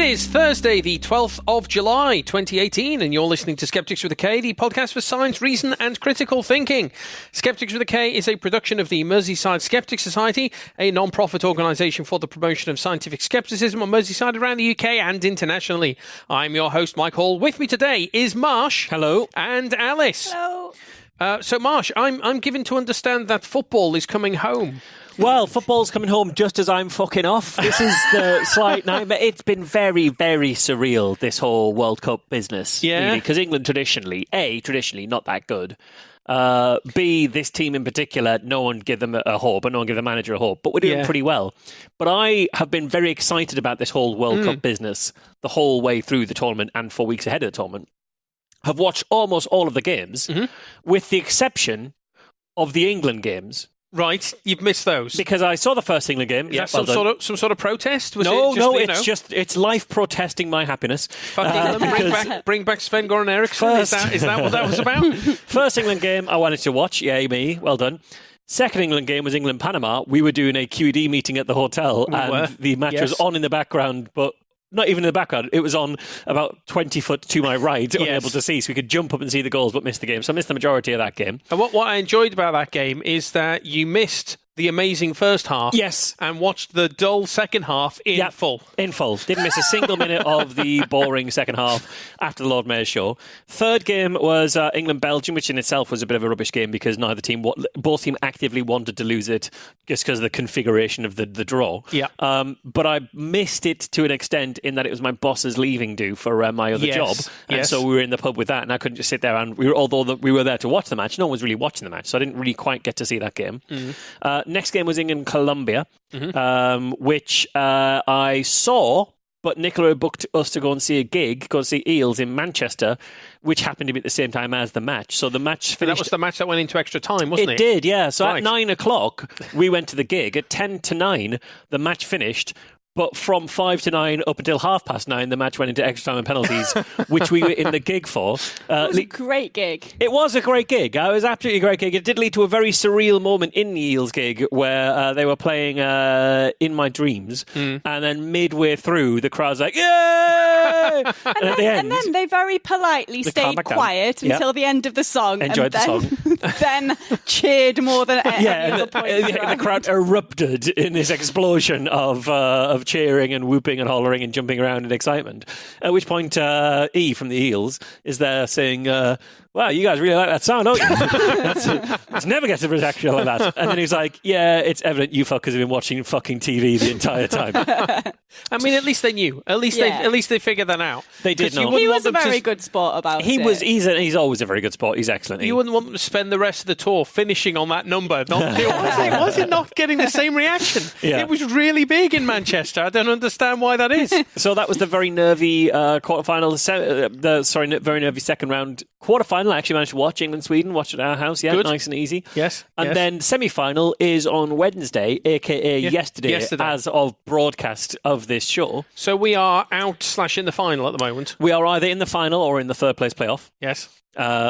is Thursday, the 12th of July, 2018, and you're listening to Skeptics with a K, the podcast for science, reason, and critical thinking. Skeptics with a K is a production of the Merseyside Skeptics Society, a non-profit organisation for the promotion of scientific skepticism on Merseyside, around the UK and internationally. I'm your host, Mike Hall. With me today is Marsh. Hello. And Alice. Hello. So, Marsh, I'm given to understand that football is coming home. Well, football's coming home just as I'm fucking off. This is the slight nightmare. It's been very, very surreal, this whole World Cup business. Yeah. Because England traditionally not that good. B, this team in particular, no one give them a hope, and no one give the manager a hope, but we're doing pretty well. But I have been very excited about this whole World Cup business the whole way through the tournament and 4 weeks ahead of the tournament. Have watched almost all of the games, with the exception of the England games. Right, you've missed those. Because I saw the first England game. Is that some sort of protest? It's life protesting my happiness. Fuck England, bring back Sven Goran Eriksson. Is that what that was about? First England game I wanted to watch. Yay me, well done. Second England game was England-Panama. We were doing a QED meeting at the hotel, and the match was on in the background, but not even in the background. It was on about 20 foot to my right, unable to see, so we could jump up and see the goals, but miss the game. So I missed the majority of that game. And what I enjoyed about that game is that you missed the amazing first half. Yes. And watched the dull second half in full. In full. Didn't miss a single minute of the boring second half after the Lord Mayor's show. Third game was England-Belgium, which in itself was a bit of a rubbish game because both teams actively wanted to lose it just because of the configuration of the draw. Yeah. But I missed it to an extent in that it was my boss's leaving due for my other job. And so we were in the pub with that, and I couldn't just sit there. And although we were there to watch the match, no one was really watching the match, so I didn't really quite get to see that game. Next game was England-Colombia, which I saw, but Nicola booked us to go and see go see Eels in Manchester, which happened to be at the same time as the match. So the match finished. That was the match that went into extra time, wasn't it? It did, yeah. So at 9 o'clock, we went to the gig. At 10 to 9, the match finished. But from 5 to 9 up until 9:30, the match went into extra time and penalties, which we were in the gig for. It was a great gig. It was a great gig. It was absolutely a great gig. It did lead to a very surreal moment in the Eels gig where they were playing In My Dreams, and then midway through, the crowd's like, yay! and then they very politely stayed quiet until the end of the song. Enjoyed the song. Then cheered more than any other point. The crowd erupted in this explosion of cheering and whooping and hollering and jumping around in excitement. At which point, E from the Eels is there saying, wow, you guys really like that song, don't you? It never gets a reaction like that. And then he's like, yeah, it's evident you fuckers have been watching fucking TV the entire time. I mean, at least they knew. At least they figured that out. They did know. He was a very good sport about it. He's always a very good sport. He's excellent. You wouldn't want them to spend the rest of the tour finishing on that number. Why is it not getting the same reaction? Yeah. It was really big in Manchester. I don't understand why that is. So that was the very nervy quarterfinal, very nervy second round quarterfinal. I actually managed to watch England-Sweden, watch it at our house, Good. Nice and easy. Yes. And then semi-final is on Wednesday, aka yesterday, as of broadcast of this show. So we are out/in the final at the moment. We are either in the final or in the third place playoff. Yes.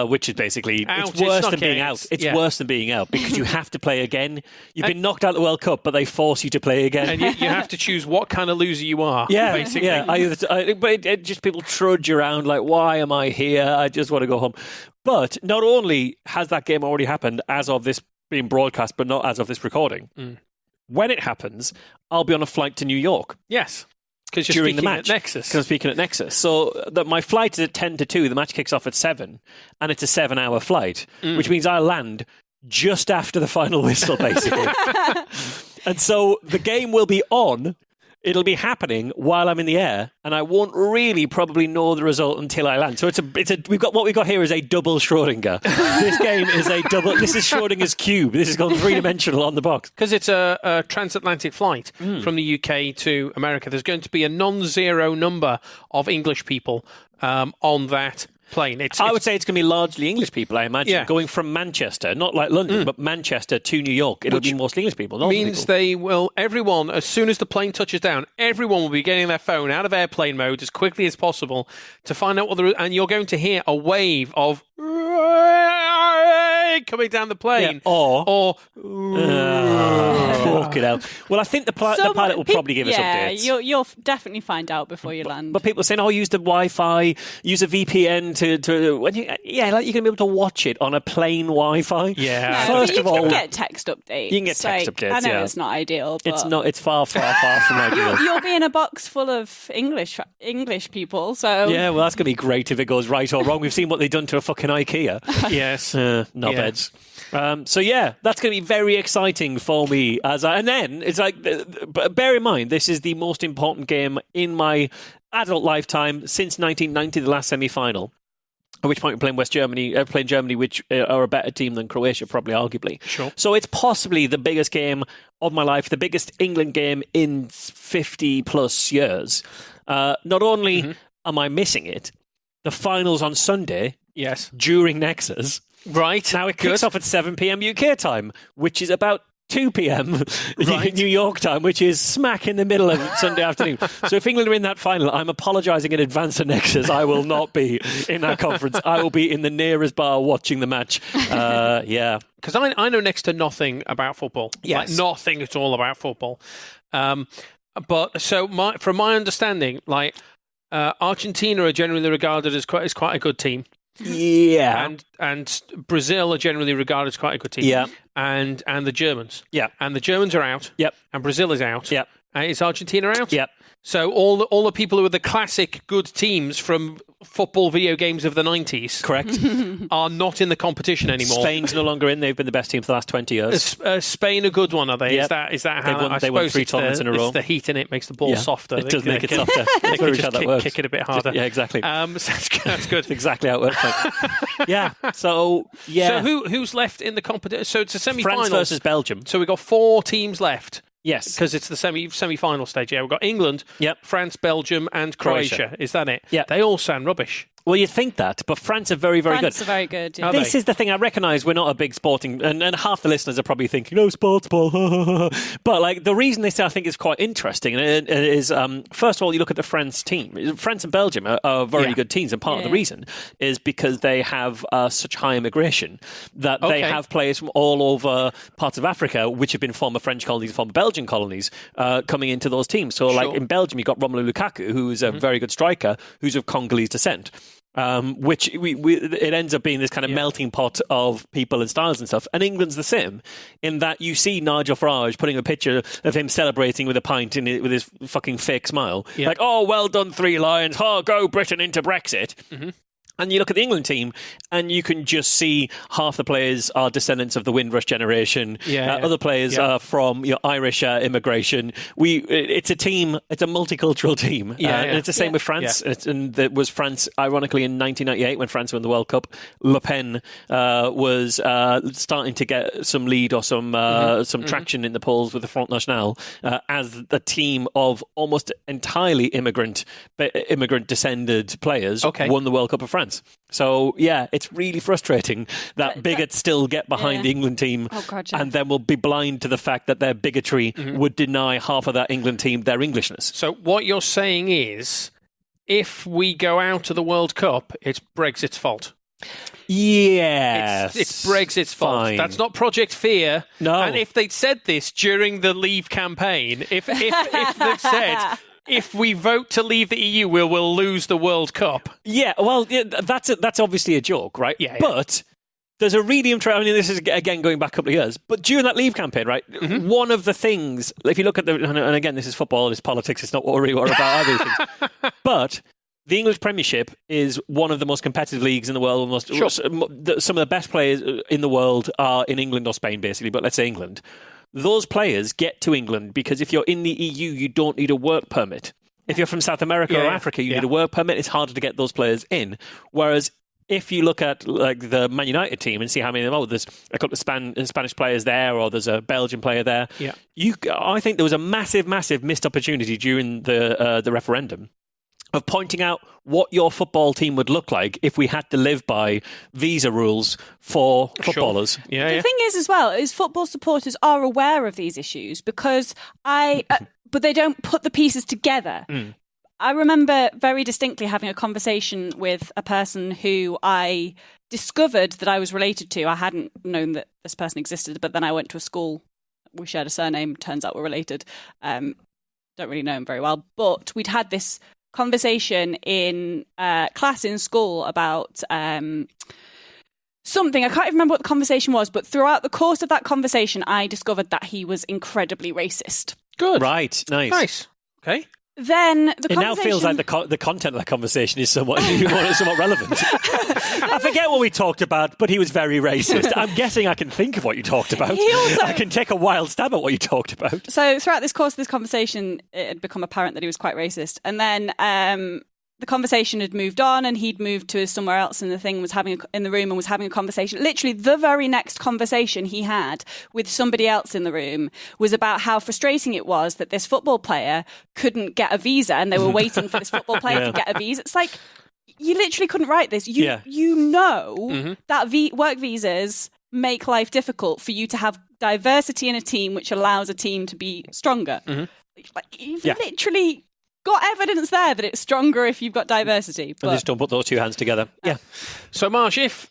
Which is basically out. It's worse than being out. It's worse than being out because you have to play again. You've been knocked out of the World Cup, but they force you to play again. And you have to choose what kind of loser you are. Yeah, basically. yeah. But just people trudge around like, why am I here? I just want to go home. But not only has that game already happened as of this being broadcast, but not as of this recording. When it happens, I'll be on a flight to New York. Yes. Because during the match. At Nexus. Because I'm speaking at Nexus. So my flight is at 10 to 2. The match kicks off at 7. And it's a 7-hour flight, which means I land just after the final whistle, basically. And so the game will be on. It'll be happening while I'm in the air, and I won't really probably know the result until I land. So what we've got here is a double Schrodinger. This game is a double. This is Schrodinger's cube. This has gone 3-dimensional on the box because it's a transatlantic flight from the UK to America. There's going to be a non-zero number of English people on that plane. I would say it's going to be largely English people, I imagine, going from Manchester, not like London, but Manchester to New York. It'll be mostly English people. Means they will, everyone, as soon as the plane touches down, everyone will be getting their phone out of airplane mode as quickly as possible to find out and you're going to hear a wave of coming down the plane. Yeah. Or fucking hell. Well, I think the pilot will probably give us updates. You'll definitely find out before you land. But people are saying, use the Wi-Fi, use a VPN to when you're going to be able to watch it on a plain Wi-Fi. Yeah. First of all, you can get text updates. You can get text updates. I know it's not ideal. But it's not. It's far from ideal. You'll be in a box full of English people. So yeah, well, that's going to be great if it goes right or wrong. We've seen what they've done to a fucking IKEA. Yes, knobheads. So yeah, that's going to be very exciting for me. And then it's like, bear in mind, this is the most important game in my adult lifetime since 1990, the last semi-final. At which point we're playing Germany, which are a better team than Croatia, probably, arguably. Sure. So it's possibly the biggest game of my life, the biggest England game in 50 plus years. Not only am I missing it, the final's on Sunday. Yes. During Nexus. Right. Now it kicks off at 7 p.m. UK time, which is about 2 p.m. New York time, which is smack in the middle of Sunday afternoon. So if England are in that final, I'm apologising in advance to Nexus. I will not be in that conference. I will be in the nearest bar watching the match. Yeah. Because I know next to nothing about football. Yes. Like, nothing at all about football. But so from my understanding, Argentina are generally regarded as quite a good team. Yeah. And Brazil are generally regarded as quite a good team. Yeah. And the Germans. Yeah. And the Germans are out. Yep. And Brazil is out. Yep. Is Argentina out? Yep. So all the people who are the classic good teams from football video games of the 90s, correct, are not in the competition anymore. Spain's no longer in. They've been the best team for the last 20 years. Spain a good one, are they? Yep. Is that how they won 3 tournaments in a row? It's the heat in it makes the ball softer. It does make it softer. They can just kick it a bit harder. Yeah, exactly. That's good. That's exactly how it works. Yeah. So who's left in the competition? So it's a semi-final. France versus Belgium. So we've got 4 teams left. Yes. Because it's the semi-final stage. Yeah, we've got England, France, Belgium, and Croatia. Is that it? Yeah. They all sound rubbish. Well, you think that, but France are very, very good. France are very good. Yeah. This is the thing. I recognise we're not a big sporting, and half the listeners are probably thinking, sports ball. But the reason this I think is quite interesting is, first of all, you look at the France team. France and Belgium are very good teams, and part of the reason is because they have such high immigration that they have players from all over parts of Africa, which have been former French colonies, former Belgian colonies, coming into those teams. So, in Belgium, you've got Romelu Lukaku, who is a very good striker, who's of Congolese descent. Which it ends up being this kind of melting pot of people and styles and stuff. And England's the same in that you see Nigel Farage putting a picture of him celebrating with a pint with his fucking fake smile. Yeah. Like, oh, well done, 3 Lions. Oh, go Britain into Brexit. Mm-hmm. And you look at the England team, and you can just see half the players are descendants of the Windrush generation. Other players are from Irish immigration. It's a team. It's a multicultural team. And it's the same with France. And there was France, ironically, in 1998 when France won the World Cup. Le Pen was starting to get some lead or some traction in the polls with the Front National as a team of almost entirely immigrant descended players won the World Cup of France. So, it's really frustrating that bigots still get behind the England team and then will be blind to the fact that their bigotry would deny half of that England team their Englishness. So what you're saying is, if we go out of the World Cup, it's Brexit's fault. Yes. It's Brexit's fault. Fine. That's not Project Fear. No. And if they'd said this during the Leave campaign, if they'd said... if we vote to leave the EU, we'll lose the World Cup. Yeah, well, that's obviously a joke, right? Yeah. But there's a really interesting... I mean, this is, again, going back a couple of years. But during that Leave campaign, right, one of the things... If you look at and again, this is football, it's politics, it's not what we're about either of these things. But the English Premiership is one of the most competitive leagues in the world. Some of the best players in the world are in England or Spain, basically, but let's say England. Those players get to England because if you're in the EU, you don't need a work permit. If you're from South America or Africa, you need a work permit. It's harder to get those players in. Whereas if you look at the Man United team and see how many of them, there's a couple of Spanish players there, or there's a Belgian player there. Yeah. I think there was a massive, massive missed opportunity during the referendum of pointing out what your football team would look like if we had to live by visa rules for footballers. Sure. The thing is, as well, is football supporters are aware of these issues because but they don't put the pieces together. I remember very distinctly having a conversation with a person who I discovered that I was related to. I hadn't known that this person existed, but then I went to a school. We shared a surname. Turns out we're related. Don't really know him very well, but we'd had this conversation in class in school about something. I can't even remember what the conversation was, but throughout the course of that conversation, I discovered that he was incredibly racist. Good. Right. Nice. Okay. Then it now feels like the content of that conversation is somewhat relevant. I forget what we talked about, but he was very racist. I'm guessing I can think of what you talked about. I can take a wild stab at what you talked about. So throughout this course of this conversation, it had become apparent that he was quite racist. And then the conversation had moved on, and he'd moved to somewhere else in the room and was having a conversation. Literally, the very next conversation he had with somebody else in the room was about how frustrating it was that this football player couldn't get a visa, and they were waiting for this football player to get a visa. It's like, you literally couldn't write this. You know that work visas make life difficult for you to have diversity in a team, which allows a team to be stronger. Like, you've literally got evidence there that it's stronger if you've got diversity. But... And just don't put those two hands together. Yeah. So, Marsh, if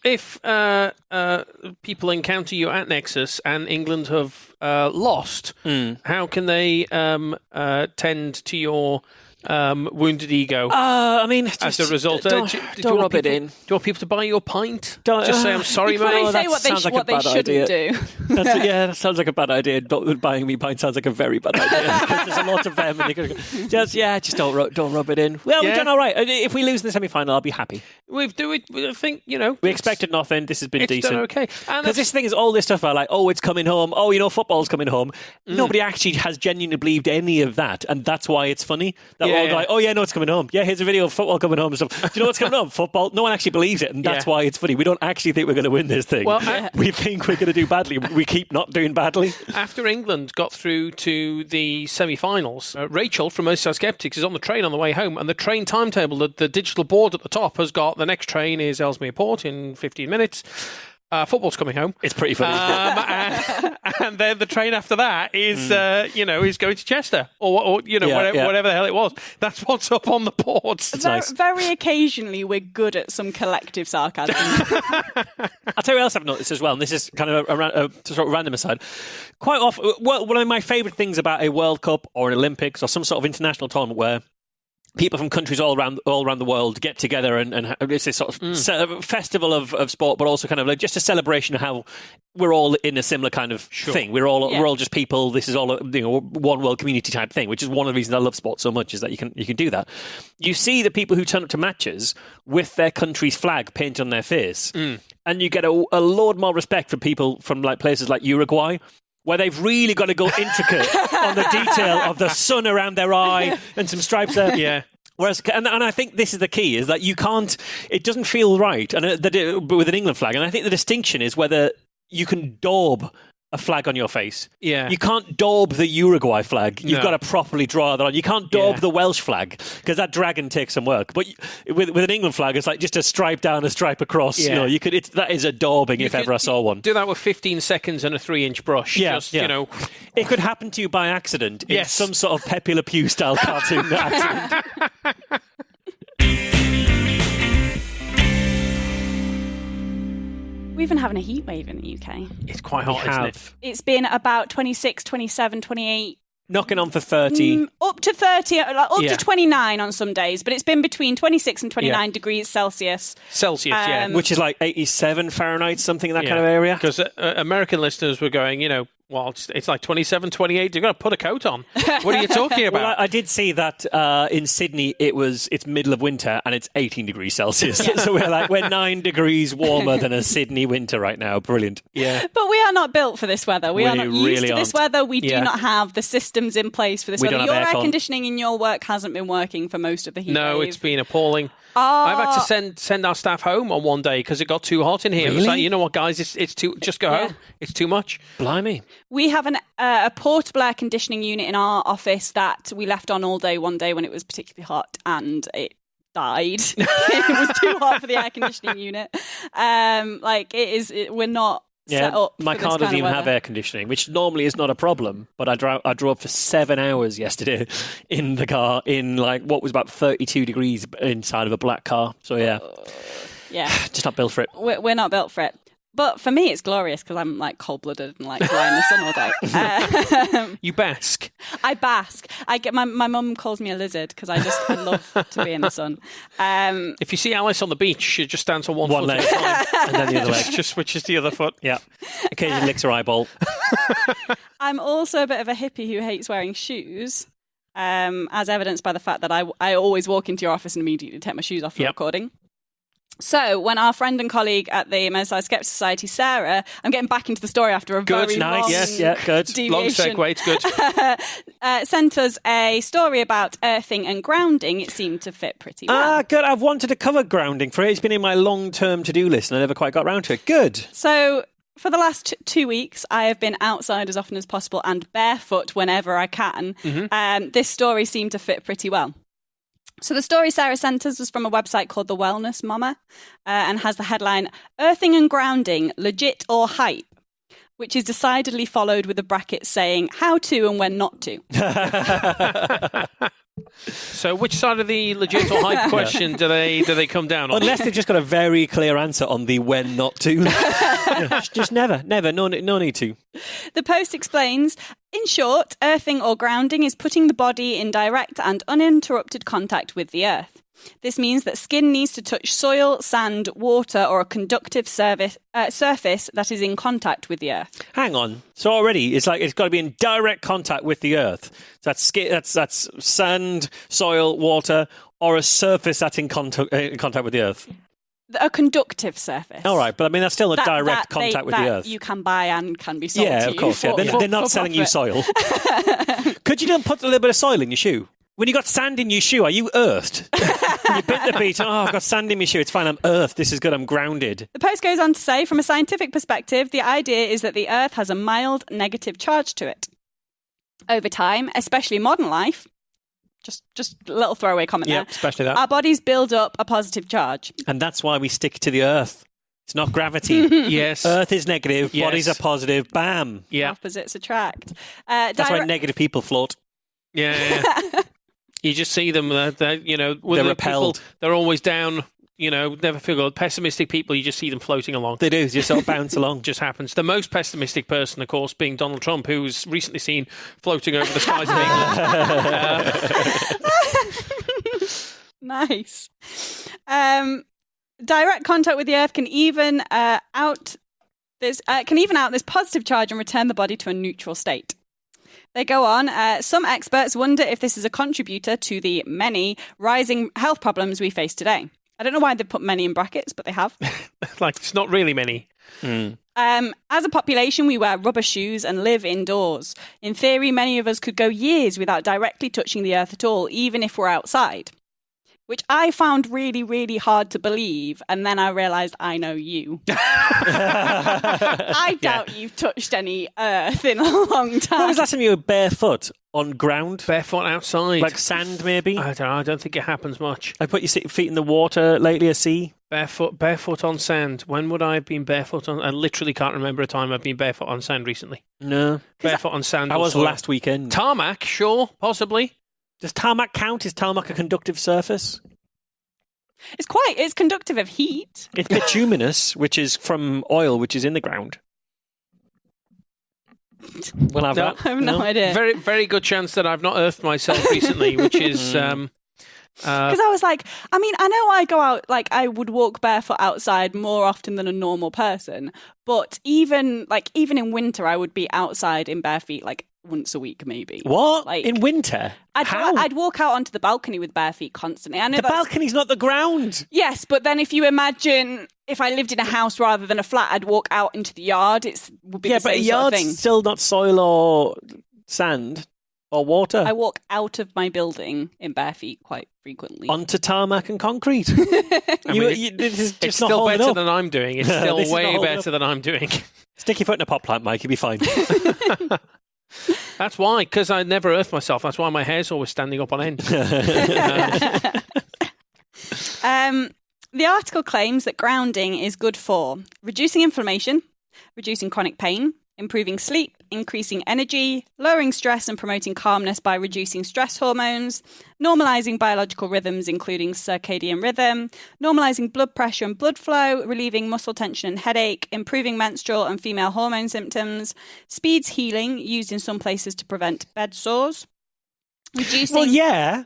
people encounter you at Nexus and England have lost, how can they tend to your wounded ego? I mean, as a result, don't rub it in. Do you want people to buy your pint? Just say, I'm sorry, mate. You say what they shouldn't do. That sounds like a bad idea. Buying me pint sounds like a very bad idea. Because there's a lot of them. And just don't rub it in. Well, we've done all right. If we lose in the semi-final, I'll be happy. I think, we expected nothing. This has been decent. Done okay. Because this thing is all this stuff about, like, it's coming home. Football's coming home. Nobody actually has genuinely believed any of that. And that's why it's funny. Like, it's coming home. Yeah, here's a video of football coming home and stuff. Do you know what's coming home? Football. No one actually believes it, and that's why it's funny. We don't actually think we're going to win this thing. Well, we think we're going to do badly. We keep not doing badly. After England got through to the semi-finals, Rachel from Merseyside Skeptics is on the train on the way home, and the train timetable, the digital board at the top has got the next train is Ellesmere Port in 15 minutes. Football's coming home. It's pretty funny. And then the train after that is, is going to Chester or whatever the hell it was. That's what's up on the boards. Nice. Very occasionally, we're good at some collective sarcasm. I'll tell you what else I've noticed as well, and this is kind of a sort of random aside. Quite often, one of my favourite things about a World Cup or an Olympics or some sort of international tournament where people from countries all around the world get together and it's this sort of festival of sport, but also kind of like just a celebration of how we're all in a similar kind of thing. We're all just people. This is all one world community type thing, which is one of the reasons I love sport so much, is that you can do that. You see the people who turn up to matches with their country's flag painted on their face, and you get a load more respect from people from like places like Uruguay, where they've really got to go intricate on the detail of the sun around their eye and some stripes there. Yeah. Whereas, and I think this is the key, is that you can't, it doesn't feel right with an England flag. And I think the distinction is whether you can daub a flag on your face. Yeah. You can't daub the Uruguay flag. You've got to properly draw that on. You can't daub the Welsh flag, because that dragon takes some work. But with an England flag, it's like just a stripe down, a stripe across. Yeah. You could. That is a daubing if ever I saw one. Do that with 15 seconds and a 3-inch brush. It could happen to you by accident in some sort of Pepe Le Pew style cartoon accident. We've been having a heat wave in the UK. It's quite hot, isn't it? It's been about 26, 27, 28. Knocking on for 30. Up to 30, to 29 on some days, but it's been between 26 and 29 degrees Celsius. Which is like 87 Fahrenheit, something in that kind of area. Because American listeners were going, it's like 27, 28. You've got to put a coat on. What are you talking about? Well, I did see that in Sydney it's middle of winter and it's 18 degrees Celsius. So we're 9 degrees warmer than a Sydney winter right now. Brilliant. Yeah. But we are not built for this weather. We are not used to this weather. We do not have the systems in place for this weather. Your air conditioning in your work hasn't been working for most of the heat No, wave. it's been appalling. I've had to send our staff home on one day because it got too hot in here. Really? It was like, you know what, guys, it's too. Just go home. It's too much. Blimey. We have a portable air conditioning unit in our office that we left on all day one day when it was particularly hot, and it died. It was too hot for the air conditioning unit. We're not set up. My for this car kind doesn't of even have weather. air conditioning, which normally is not a problem. But I drove for 7 hours yesterday in the car in like what was about 32 degrees inside of a black car. So yeah, Yeah, just not built for it. we're not built for it. But for me, it's glorious because I'm like cold-blooded and like lie in the sun all day. You bask. I bask. I get my mum calls me a lizard because I love to be in the sun. If you see Alice on the beach, she just stands on one foot leg at a time. and then the other leg. Just switches the other foot. Yeah, occasionally licks her eyeball. I'm also a bit of a hippie who hates wearing shoes, as evidenced by the fact that I always walk into your office and immediately take my shoes off for recording. So when our friend and colleague at the Merseyside Skeptics Society, Sarah, I'm getting back into the story after a very long good. deviation, Long segue, it's good. sent us a story about earthing and grounding. It seemed to fit pretty well. Good. I've wanted to cover grounding for it. It's been in my long-term to-do list and I never quite got around to it. Good. So for the last 2 weeks, I have been outside as often as possible and barefoot whenever I can. This story seemed to fit pretty well. So the story Sarah sent us was from a website called The Wellness Mama and has the headline, Earthing and Grounding, Legit or Hype? Which is decidedly followed with a bracket saying how to and when not to. So which side of the legit or hype question do they come down on? Unless they've just got a very clear answer on the when not to. Just never. No need to. The post explains, in short, earthing or grounding is putting the body in direct and uninterrupted contact with the earth. This means that skin needs to touch soil, sand, water, or a conductive surface that is in contact with the earth. Hang on. So already it's got to be in direct contact with the earth. That's sand, soil, water, or a surface that's in contact with the earth. A conductive surface. All right, but I mean that's still a direct contact with the earth. You can buy and can be sold to you. Yeah, of course. They're not selling you soil. Could you put a little bit of soil in your shoe? When you got sand in your shoe, are you earthed? You bit the beach, I've got sand in my shoe. It's fine, I'm earthed. This is good, I'm grounded. The post goes on to say, from a scientific perspective, the idea is that the earth has a mild negative charge to it. Over time, especially modern life, just a little throwaway comment there. Especially that. Our bodies build up a positive charge. And that's why we stick to the earth. It's not gravity. Yes. Earth is negative, Yes. bodies are positive. Bam. Yeah. Opposites attract. That's why negative people float. Yeah. You just see them, they're repelled. They're always down, never feel good. Pessimistic people, you just see them floating along. They do, they just sort of bounce along. Just happens. The most pessimistic person, of course, being Donald Trump, who was recently seen floating over the skies of England. Nice. Direct contact with the earth can even out this positive charge and return the body to a neutral state. They go on, some experts wonder if this is a contributor to the many rising health problems we face today. I don't know why they put many in brackets, but they have. It's not really many. As a population, we wear rubber shoes and live indoors. In theory, many of us could go years without directly touching the earth at all, even if we're outside. Which I found really, really hard to believe. And then I realised I know you. I doubt you've touched any earth in a long time. When was the last time you were barefoot on ground? Barefoot outside. Like sand, maybe? I don't know. I don't think it happens much. I put your feet in the water lately, a sea? Barefoot on sand. When would I have been barefoot on? I literally can't remember a time I've been barefoot on sand recently. No. Barefoot on sand. I was last weekend. Tarmac, sure, possibly. Does tarmac count? Is tarmac a conductive surface? It's conductive of heat. It's bituminous, which is from oil, which is in the ground. We'll have that. I have no idea. Very, very good chance that I've not earthed myself recently, which is... Because I was like, I mean, I know I go out, like I would walk barefoot outside more often than a normal person, but even in winter, I would be outside in bare feet like once a week, maybe. What? In winter? I'd walk out onto the balcony with bare feet constantly. I know the balcony's not the ground. Yes, but then if you imagine if I lived in a house rather than a flat, I'd walk out into the yard. Would be the same but a sort of yard's thing. still not soil or sand or water. I walk out of my building in bare feet quite frequently. Onto tarmac and concrete. This is just it's not still better up. than I'm doing. It's still way better than I'm doing. Stick your foot in a pot plant, Mike. You'll be fine. That's why, because I never earth myself. That's why my hair's always standing up on end. The article claims that grounding is good for reducing inflammation, reducing chronic pain, improving sleep, increasing energy, lowering stress and promoting calmness by reducing stress hormones, normalizing biological rhythms including circadian rhythm, normalizing blood pressure and blood flow, relieving muscle tension and headache, improving menstrual and female hormone symptoms, speeds healing, used in some places to prevent bed sores, reducing... Well, yeah.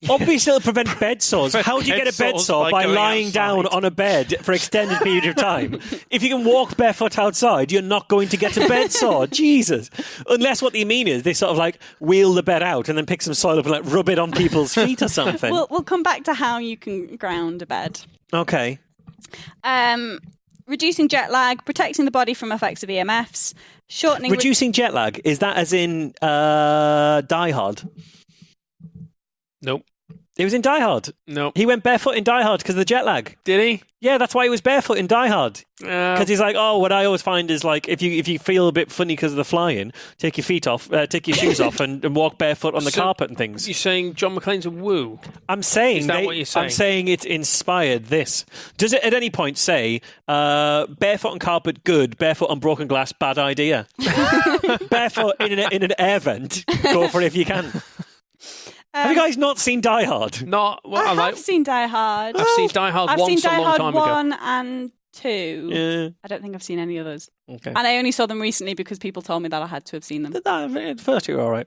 Obviously, it'll prevent bed sores. How do you get a bed sore? By lying down on a bed for extended period of time. If you can walk barefoot outside, you're not going to get a bed sore. Jesus. Unless what they mean is they sort of like wheel the bed out and then pick some soil up and like rub it on people's feet or something. We'll come back to how you can ground a bed. Okay. Reducing jet lag, protecting the body from effects of EMFs, shortening... Reducing jet lag, is that as in Die Hard? Nope. He was in Die Hard. No. He went barefoot in Die Hard because of the jet lag. Did he? Yeah, that's why he was barefoot in Die Hard. Because he's like, what I always find is like, if you feel a bit funny because of the flying, take your feet off, take your shoes off, and walk barefoot on the carpet and things. You're saying John McClane's a woo? I'm saying is that what you're saying? I'm saying it's inspired this. Does it at any point say barefoot on carpet good, barefoot on broken glass bad idea? Barefoot in an air vent, go for it if you can. Have you guys not seen Die Hard? Not. Well, I have seen Die Hard. I've seen Die Hard I've once seen Die a long Hard time 1 ago. and 2. Yeah. I don't think I've seen any others. Okay. And I only saw them recently because people told me that I had to have seen them. The first two are all right.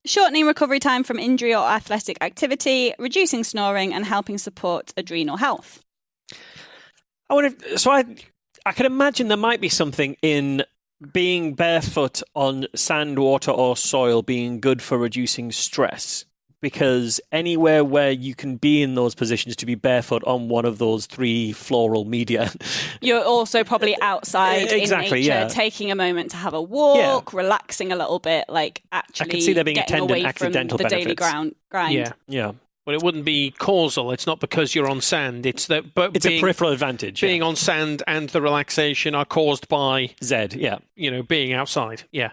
Shortening recovery time from injury or athletic activity, reducing snoring, and helping support adrenal health. I can imagine there might be something in being barefoot on sand, water, or soil being good for reducing stress, because anywhere where you can be in those positions to be barefoot on one of those three floral media. You're also probably outside exactly, in nature, yeah. taking a moment to have a walk, relaxing a little bit, like actually I can see there being getting away from the accidental daily benefits. grind. Yeah. But it wouldn't be causal. It's not because you're on sand. It's a peripheral advantage. Being on sand and the relaxation are caused by being outside. Yeah.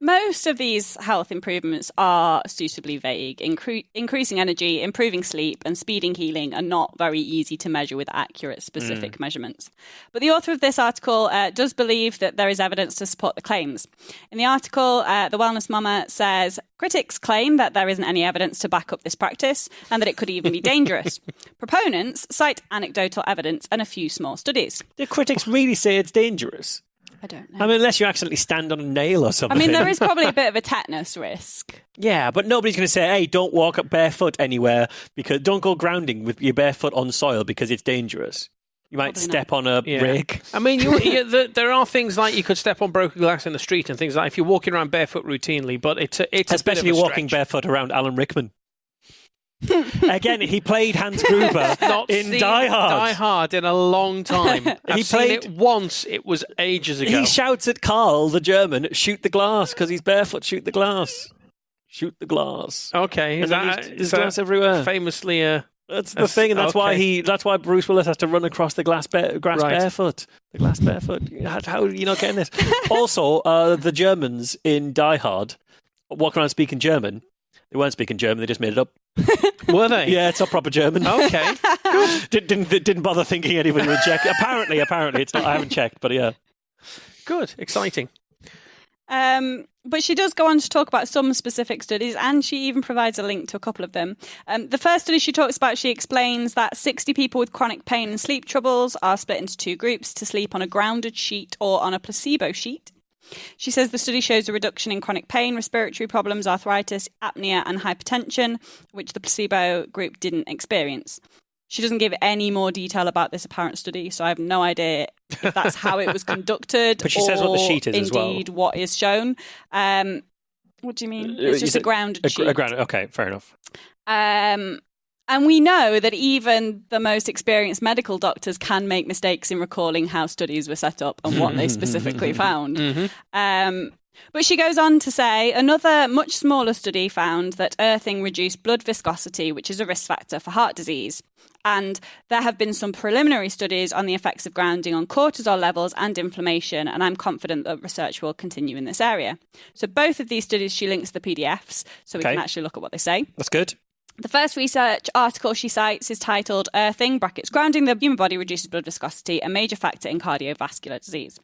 Most of these health improvements are suitably vague. Increasing energy, improving sleep, and speeding healing are not very easy to measure with accurate, specific measurements. But the author of this article does believe that there is evidence to support the claims. In the article, the Wellness Mama says, critics claim that there isn't any evidence to back up this practice and that it could even be dangerous. Proponents cite anecdotal evidence and a few small studies. Do critics really say it's dangerous? I don't know. I mean, unless you accidentally stand on a nail or something. I mean, there is probably a bit of a tetanus risk. Yeah, but nobody's going to say, hey, don't walk up barefoot anywhere, because don't go grounding with your barefoot on soil because it's dangerous. You might step on a rake. I mean, there are things like you could step on broken glass in the street and things like if you're walking around barefoot routinely, but it's especially walking barefoot around Alan Rickman. Again, he played Hans Gruber in Die Hard. Die Hard in a long time. I've seen it once. It was ages ago. He shouts at Carl, the German, shoot the glass, because he's barefoot. Shoot the glass. Shoot the glass. Okay. There's glass everywhere. Famously... That's the thing, and that's why Bruce Willis has to run across the grass barefoot. The glass barefoot. How are you not getting this? Also, the Germans in Die Hard walk around speaking German. They weren't speaking German, they just made it up. Were they? Yeah, it's not proper German. Okay. Good. Didn't bother thinking anybody would check. Apparently it's not. I haven't checked, but yeah. Good. Exciting. But she does go on to talk about some specific studies, and she even provides a link to a couple of them. The first study she talks about, she explains that 60 people with chronic pain and sleep troubles are split into two groups to sleep on a grounded sheet or on a placebo sheet. She says the study shows a reduction in chronic pain, respiratory problems, arthritis, apnea, and hypertension, which the placebo group didn't experience. She doesn't give any more detail about this apparent study, so I have no idea if that's how it was conducted. But she says what the sheet is as well. Indeed, what is shown. What do you mean? It's just a grounded sheet. Okay, fair enough. And we know that even the most experienced medical doctors can make mistakes in recalling how studies were set up and what they specifically found. But she goes on to say another much smaller study found that earthing reduced blood viscosity, which is a risk factor for heart disease. And there have been some preliminary studies on the effects of grounding on cortisol levels and inflammation, and I'm confident that research will continue in this area. So both of these studies, she links the PDFs, so we can actually look at what they say. That's good. The first research article she cites is titled Earthing, brackets, grounding the human body reduces blood viscosity, a major factor in cardiovascular disease.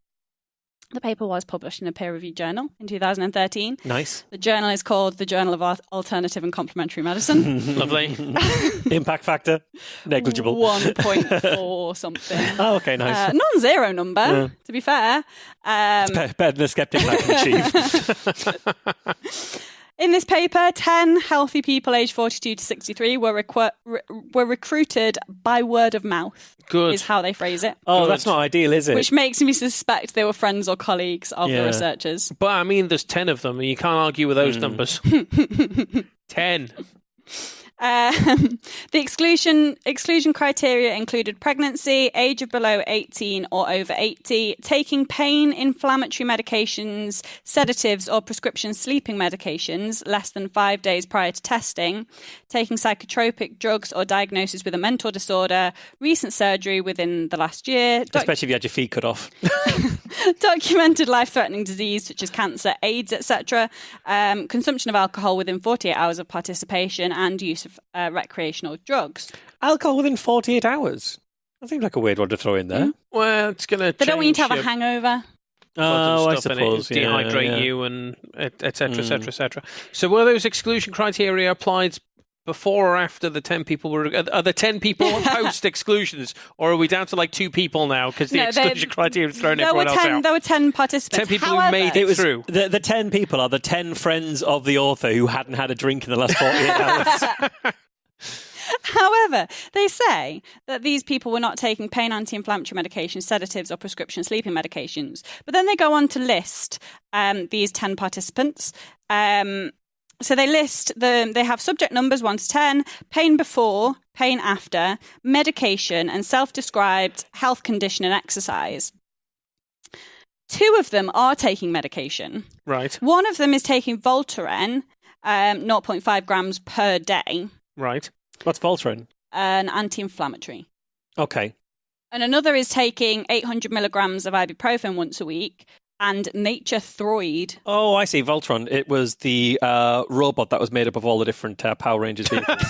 The paper was published in a peer-reviewed journal in 2013. Nice. The journal is called the Journal of Alternative and Complementary Medicine. Lovely. Impact factor? Negligible. 1.4 something. Oh, okay, nice. Non-zero number, to be fair. It's better than a skeptic I can achieve. In this paper, 10 healthy people aged 42 to 63 were recruited by word of mouth. Good. Is how they phrase it. Oh, that's not ideal, is it? Which makes me suspect they were friends or colleagues of the researchers. But I mean, there's 10 of them, and you can't argue with those numbers. 10. The exclusion criteria included pregnancy, age of below 18 or over 80, taking pain, inflammatory medications, sedatives or prescription sleeping medications less than 5 days prior to testing, taking psychotropic drugs or diagnosis with a mental disorder, recent surgery within the last year. Especially if you had your feet cut off. Documented life-threatening disease such as cancer, AIDS, etc. Consumption of alcohol within 48 hours of participation and use of recreational drugs. Alcohol within 48 hours? That seems like a weird one to throw in there. Well, it's going to They don't want you to have a hangover. Oh, I stuff in suppose. it, dehydrate you, and etc., etc., etc. So were those exclusion criteria applied before or after the 10 people were... Are the 10 people post exclusions, or are we down to like 2 people now because the exclusion criteria has thrown everyone else out? There were 10 participants. 10 people who made it through. The 10 people are the 10 friends of the author who hadn't had a drink in the last 48 hours. However, they say that these people were not taking pain anti-inflammatory medications, sedatives or prescription sleeping medications. But then they go on to list these 10 participants. So they list they have subject numbers 1 to 10, pain before, pain after, medication and self-described health condition and exercise. 2 of them are taking medication. Right. One of them is taking Voltaren, 0.5 grams per day. Right. What's Voltaren? An anti-inflammatory. Okay. And another is taking 800 milligrams of ibuprofen once a week and Nature Throid. Oh, I see. Voltron. It was the robot that was made up of all the different Power Rangers vehicles.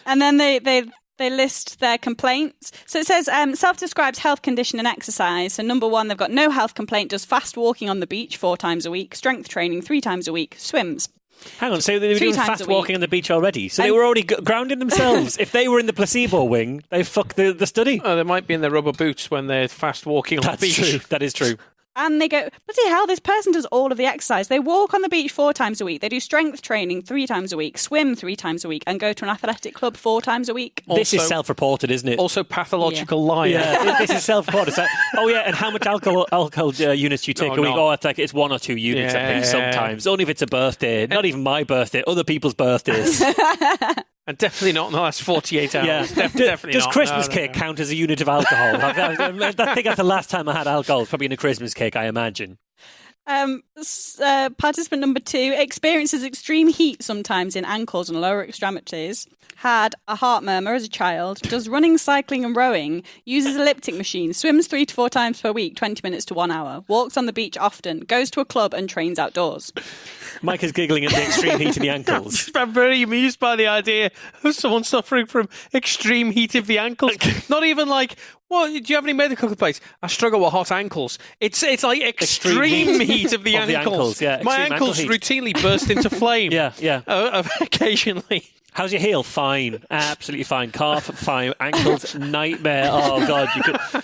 And then they list their complaints. So it says self-described health condition and exercise. So number 1, they've got no health complaint, does fast walking on the beach 4 times a week, strength training 3 times a week, swims. Hang on, so they were 3 doing times fast a week. walking on the beach already? So they were already grounding themselves. If they were in the placebo wing, they fucked the study. Oh, they might be in their rubber boots when they're fast walking on That's the beach. true. That is true. And they go, bloody hell, this person does all of the exercise. They walk on the beach 4 times a week. They do strength training 3 times a week, swim 3 times a week, and go to an athletic club 4 times a week. This is Also- self-reported, isn't it? Also pathological liar. Yeah, this is self-reported. So, and how much alcohol units do you take a week? no. Oh, it's 1 or 2 units at least Yeah. sometimes. Only if it's a birthday. Not even my birthday, other people's birthdays. And definitely not in the last 48 hours. Yeah. Definitely Does not. Christmas No. cake count as a unit of alcohol? I think that's the last time I had alcohol. Probably in a Christmas cake, I imagine. Participant number 2 experiences extreme heat sometimes in ankles and lower extremities, had a heart murmur as a child, does running, cycling and rowing, uses elliptic machine, swims 3 to 4 times per week, 20 minutes to 1 hour, walks on the beach often, goes to a club and trains outdoors. Mike is giggling at the extreme heat in the ankles. I'm very amused by the idea of someone suffering from extreme heat of the ankles. Not even like, well, do you have any medical complaints? I struggle with hot ankles. It's like extreme heat of the ankles. Yeah, My extreme ankles ankle heat. routinely burst into flame. Yeah. Occasionally. How's your heel? Fine. Absolutely fine. Calf, fine. Ankles, nightmare. Oh, God.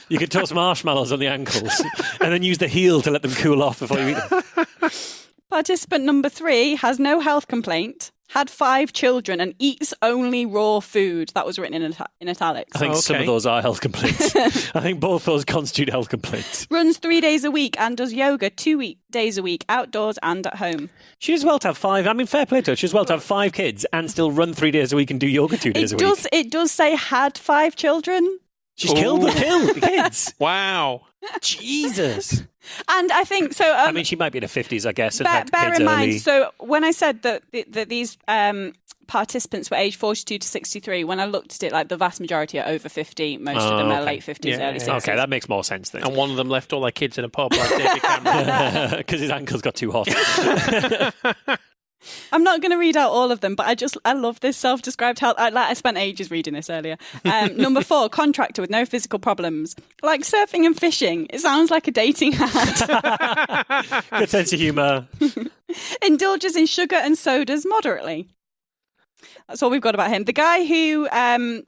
You could toast marshmallows on the ankles and then use the heel to let them cool off before you eat them. Participant number 3 has no health complaint, had 5 children and eats only raw food. That was written in italics. I think some of those are health complaints. I think both those constitute health complaints. Runs 3 days a week and does yoga 2 days a week, outdoors and at home. She does well to have 5. I mean, fair play to her. She does well to have 5 kids and still run 3 days a week and do yoga 2 days a week. It does say had 5 children. She's killed the kids. Wow. Jesus. And I think so. I mean, she might be in her 50s, I guess, and had Bear kids in mind, early. so when I said that these participants were aged 42 to 63, when I looked at it, like the vast majority are over 50, most of them are late 50s, early 60s. Okay, that makes more sense then. And one of them left all their kids in a pub like David Cameron. Because his ankles got too hot. I'm not going to read out all of them, but I love this self-described health. I spent ages reading this earlier. Number 4, contractor with no physical problems. Like surfing and fishing. It sounds like a dating ad. Good sense of humour. Indulges in sugar and sodas moderately. That's all we've got about him. The guy who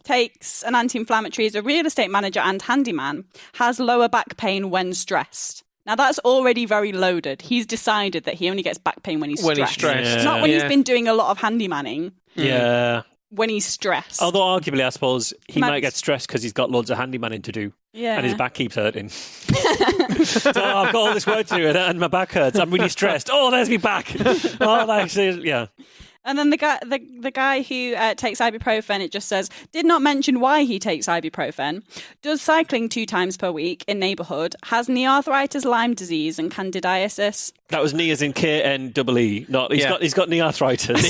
takes an anti-inflammatory is a real estate manager and handyman, has lower back pain when stressed. Now, that's already very loaded. He's decided that he only gets back pain when he's stressed. Yeah. Not when he's been doing a lot of handymanning. Yeah. When he's stressed. Although, arguably, I suppose he might get stressed because he's got loads of handymanning to do. Yeah. And his back keeps hurting. So I've got all this work to do and my back hurts. I'm really stressed. Oh, there's me back. Oh, actually, yeah. And then the guy who takes ibuprofen, it just says, did not mention why he takes ibuprofen, does cycling 2 times per week in neighbourhood, has knee arthritis, Lyme disease and candidiasis. That was knee as in K-N-E-E. Not he's got knee arthritis.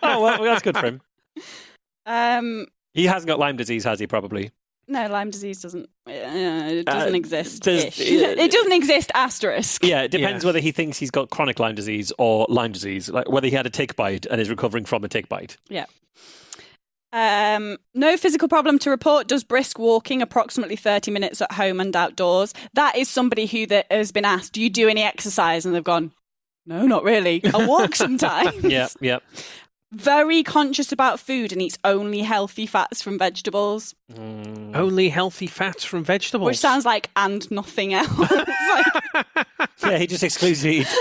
Oh, well, that's good for him. He hasn't got Lyme disease, has he? Probably. No, Lyme disease doesn't. It doesn't exist. Yeah. It doesn't exist. Asterisk. Yeah, it depends whether he thinks he's got chronic Lyme disease or Lyme disease, like whether he had a tick bite and is recovering from a tick bite. Yeah. No physical problem to report. Does brisk walking, approximately 30 minutes at home and outdoors. That is somebody who has been asked, do you do any exercise? And they've gone, no, not really. I walk sometimes. Yeah. Very conscious about food and eats only healthy fats from vegetables. Only healthy fats from vegetables. Which sounds like and nothing else. Yeah, he just exclusively eats.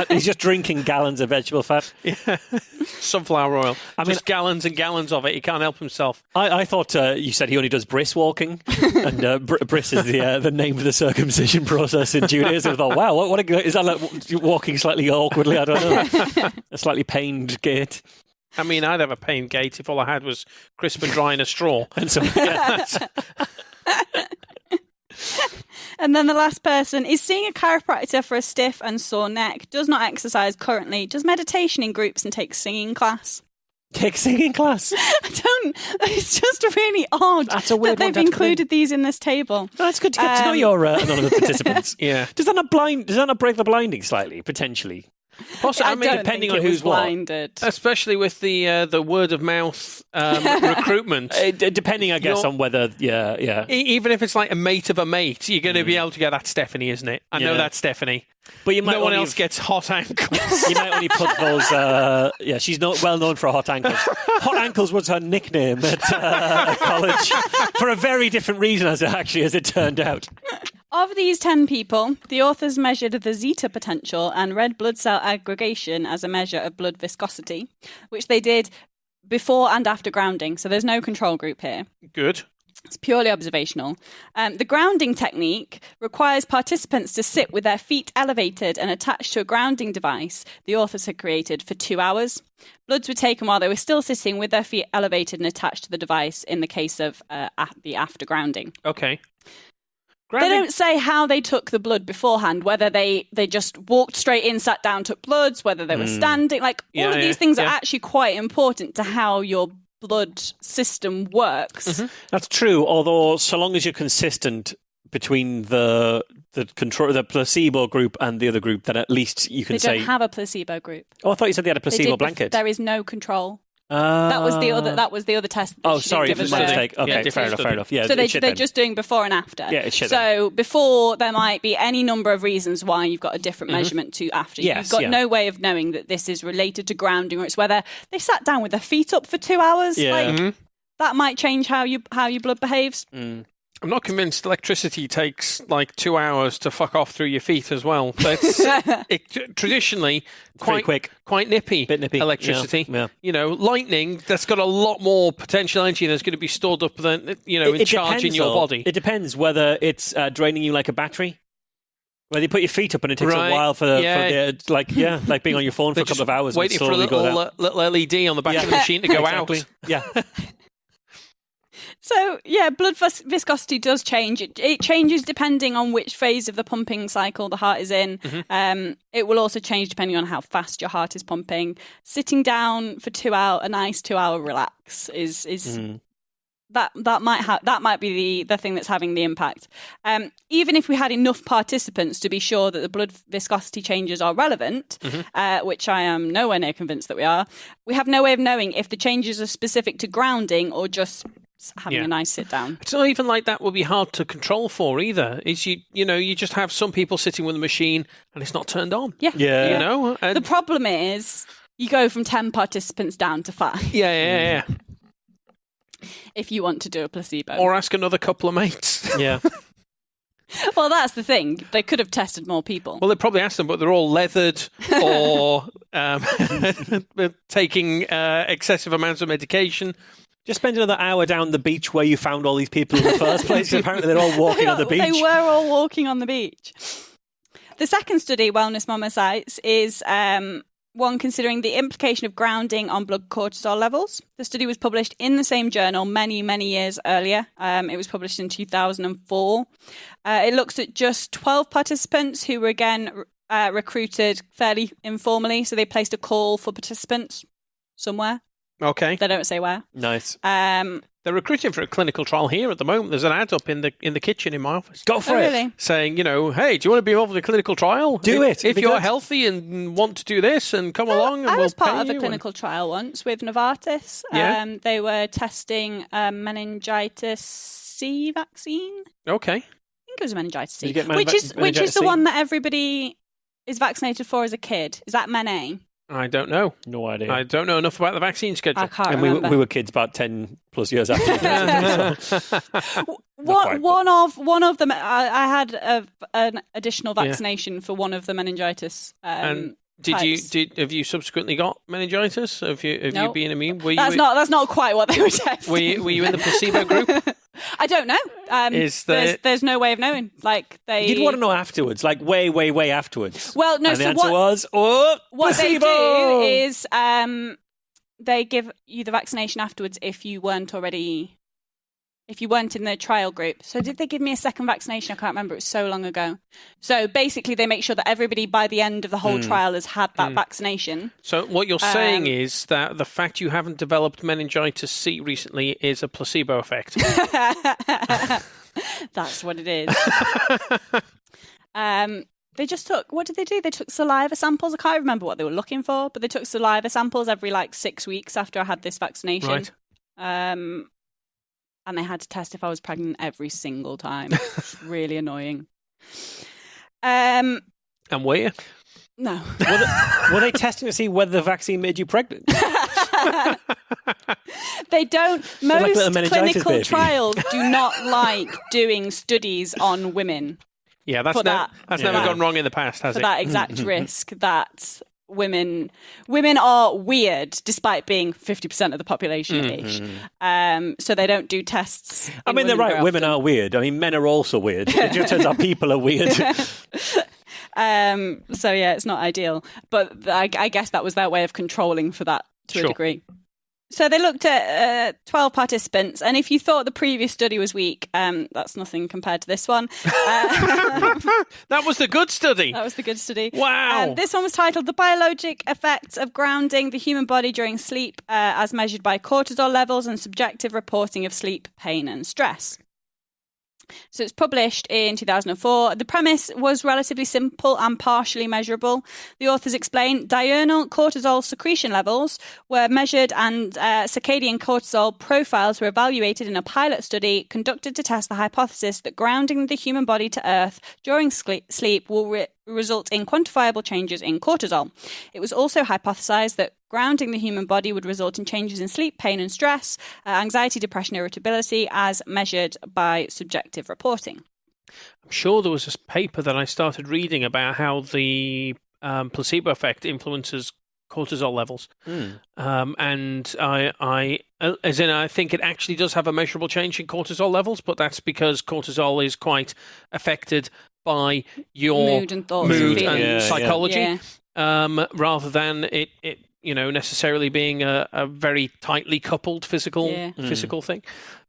He's just drinking gallons of vegetable fat. Yeah. Sunflower oil. I mean, just gallons and gallons of it. He can't help himself. I thought you said he only does bris walking. And bris is the name of the circumcision process in Judaism. I thought, wow, what is that like walking slightly awkwardly? I don't know. A slightly pained gait. I mean, I'd have a pain gait if all I had was crisp and dry in a straw. And so, yeah. And then the last person is seeing a chiropractor for a stiff and sore neck, does not exercise currently, does meditation in groups and takes singing class. Take singing class? It's just really odd that they've included these in this table. Oh, it's good to get to know your anonymous participants. Yeah. Does that not break the blinding slightly, potentially? Possibly, I mean, depending on who's blinded. Especially with the word of mouth recruitment. Depending, I guess, on whether, yeah. Even if it's like a mate of a mate, you're going to be able to get that Stephanie, isn't it? I know that's Stephanie. But you might no one else gets hot ankles. You might only put those. She's not well known for hot ankles. Hot ankles was her nickname at college for a very different reason, as it turned out. Of these 10 people, the authors measured the zeta potential and red blood cell aggregation as a measure of blood viscosity, which they did before and after grounding. So there's no control group here. Good. It's purely observational. The grounding technique requires participants to sit with their feet elevated and attached to a grounding device the authors had created for 2 hours. Bloods were taken while they were still sitting with their feet elevated and attached to the device in the case of the after grounding. Okay. They don't say how they took the blood beforehand, whether they just walked straight in, sat down, took bloods, whether they were standing. All of these things are actually quite important to how your blood system works. Mm-hmm. That's true, although so long as you're consistent between the placebo group and the other group, then at least you can say... They don't have a placebo group. Oh, I thought you said they had a placebo blanket. There is no control. That was the other test. Oh, sorry, it was my mistake. Okay, fair enough. Yeah, so they're just doing before and after. Yeah, it should. So before, there might be any number of reasons why you've got a different measurement to after. Yes, you've got no way of knowing that this is related to grounding, or it's whether they sat down with their feet up for 2 hours. Yeah. That might change how your blood behaves. I'm not convinced electricity takes 2 hours to fuck off through your feet as well. That's traditionally quite nippy. Bit nippy. Electricity. Yeah. Lightning, that's got a lot more potential energy that's going to be stored up than in charge in your body. It depends whether it's draining you like a battery. Whether you put your feet up and it takes a while for like being on your phone for a couple of hours, waiting for a little LED on the back of the machine to go out. Yeah. So, blood viscosity does change. It changes depending on which phase of the pumping cycle the heart is in. Mm-hmm. It will also change depending on how fast your heart is pumping. Sitting down for 2 hours, a nice 2 hour relax is that might be the thing that's having the impact. Even if we had enough participants to be sure that the blood viscosity changes are relevant, which I am nowhere near convinced that we are, we have no way of knowing if the changes are specific to grounding or just having a nice sit down. It's not even like that would be hard to control for either. It's you just have some people sitting with a machine and it's not turned on. Yeah. And the problem is you go from 10 participants down to 5. Yeah. If you want to do a placebo. Or ask another couple of mates. Yeah. Well, that's the thing. They could have tested more people. Well, they probably asked them, but they're all leathered or taking excessive amounts of medication. Just spend another hour down the beach where you found all these people in the first place. Apparently they're all walking on the beach. They were all walking on the beach. The second study, Wellness Mama cites, is one considering the implication of grounding on blood cortisol levels. The study was published in the same journal many, many years earlier. It was published in 2004. It looks at just 12 participants who were again recruited fairly informally. So they placed a call for participants somewhere. Okay. They don't say where. Nice. They're recruiting for a clinical trial here at the moment. There's an ad up in the kitchen in my office. Go for it. Really? Saying, hey, do you want to be involved in a clinical trial? Do it. If you're healthy and want to do this, and come along, and I we'll was part pay of a you clinical trial once with Novartis. Yeah. They were testing a meningitis C vaccine. Okay. I think it was meningitis C, Did you get which is meningitis the C? one that everybody is vaccinated for as a kid. Is that Men A? I don't know. No idea. I don't know enough about the vaccine schedule. I can't and remember. we were kids about 10 plus years after. One of them. I had an additional vaccination for one of the meningitis. And types. have you subsequently got meningitis? Have you No. been immune? That's not quite what they were testing. Were you in the placebo group? I don't know. There's no way of knowing. You'd want to know afterwards, like way, way, way afterwards. Well, no. And the So answer was, what they placebo! do is they give you the vaccination afterwards if you weren't in the trial group. So did they give me a second vaccination? I can't remember. It was so long ago. So basically they make sure that everybody by the end of the whole trial has had that vaccination. So what you're saying is that the fact you haven't developed meningitis C recently is a placebo effect. That's what it is. They just took, what did they do? They took saliva samples. I can't remember what they were looking for, but they took saliva samples every 6 weeks after I had this vaccination. Right. And they had to test if I was pregnant every single time. It's really annoying. And were you? No. Were they testing to see whether the vaccine made you pregnant? They don't. Like Most meningitis clinical baby. trials do not like doing studies on women Yeah, that's For that. never gone wrong in the past, has for it? that exact risk that women are weird despite being 50% of the population-ish. So they don't do tests. I mean, they're right. very Women often. are weird. I mean, men are also weird. It just turns out people are weird. So yeah, it's not ideal. But I guess that was their way of controlling for that to a Sure. degree. So they looked at 12 participants, and if you thought the previous study was weak, that's nothing compared to this one. That was the good study. That was the good study. Wow. This one was titled The Biologic Effects of Grounding the Human Body During Sleep as Measured by Cortisol Levels and Subjective Reporting of Sleep, Pain and Stress. So it's published in 2004. The premise was relatively simple and partially measurable. The authors explain diurnal cortisol secretion levels were measured and circadian cortisol profiles were evaluated in a pilot study conducted to test the hypothesis that grounding the human body to Earth during sleep will result in quantifiable changes in cortisol. It was also hypothesized that grounding the human body would result in changes in sleep, pain and stress, anxiety, depression, irritability, as measured by subjective reporting. I'm sure there was this paper that I started reading about how the placebo effect influences cortisol levels. And I think it actually does have a measurable change in cortisol levels, but that's because cortisol is quite affected by your Mood and thoughts mood and and feelings. psychology, rather than it necessarily being a very tightly coupled physical thing.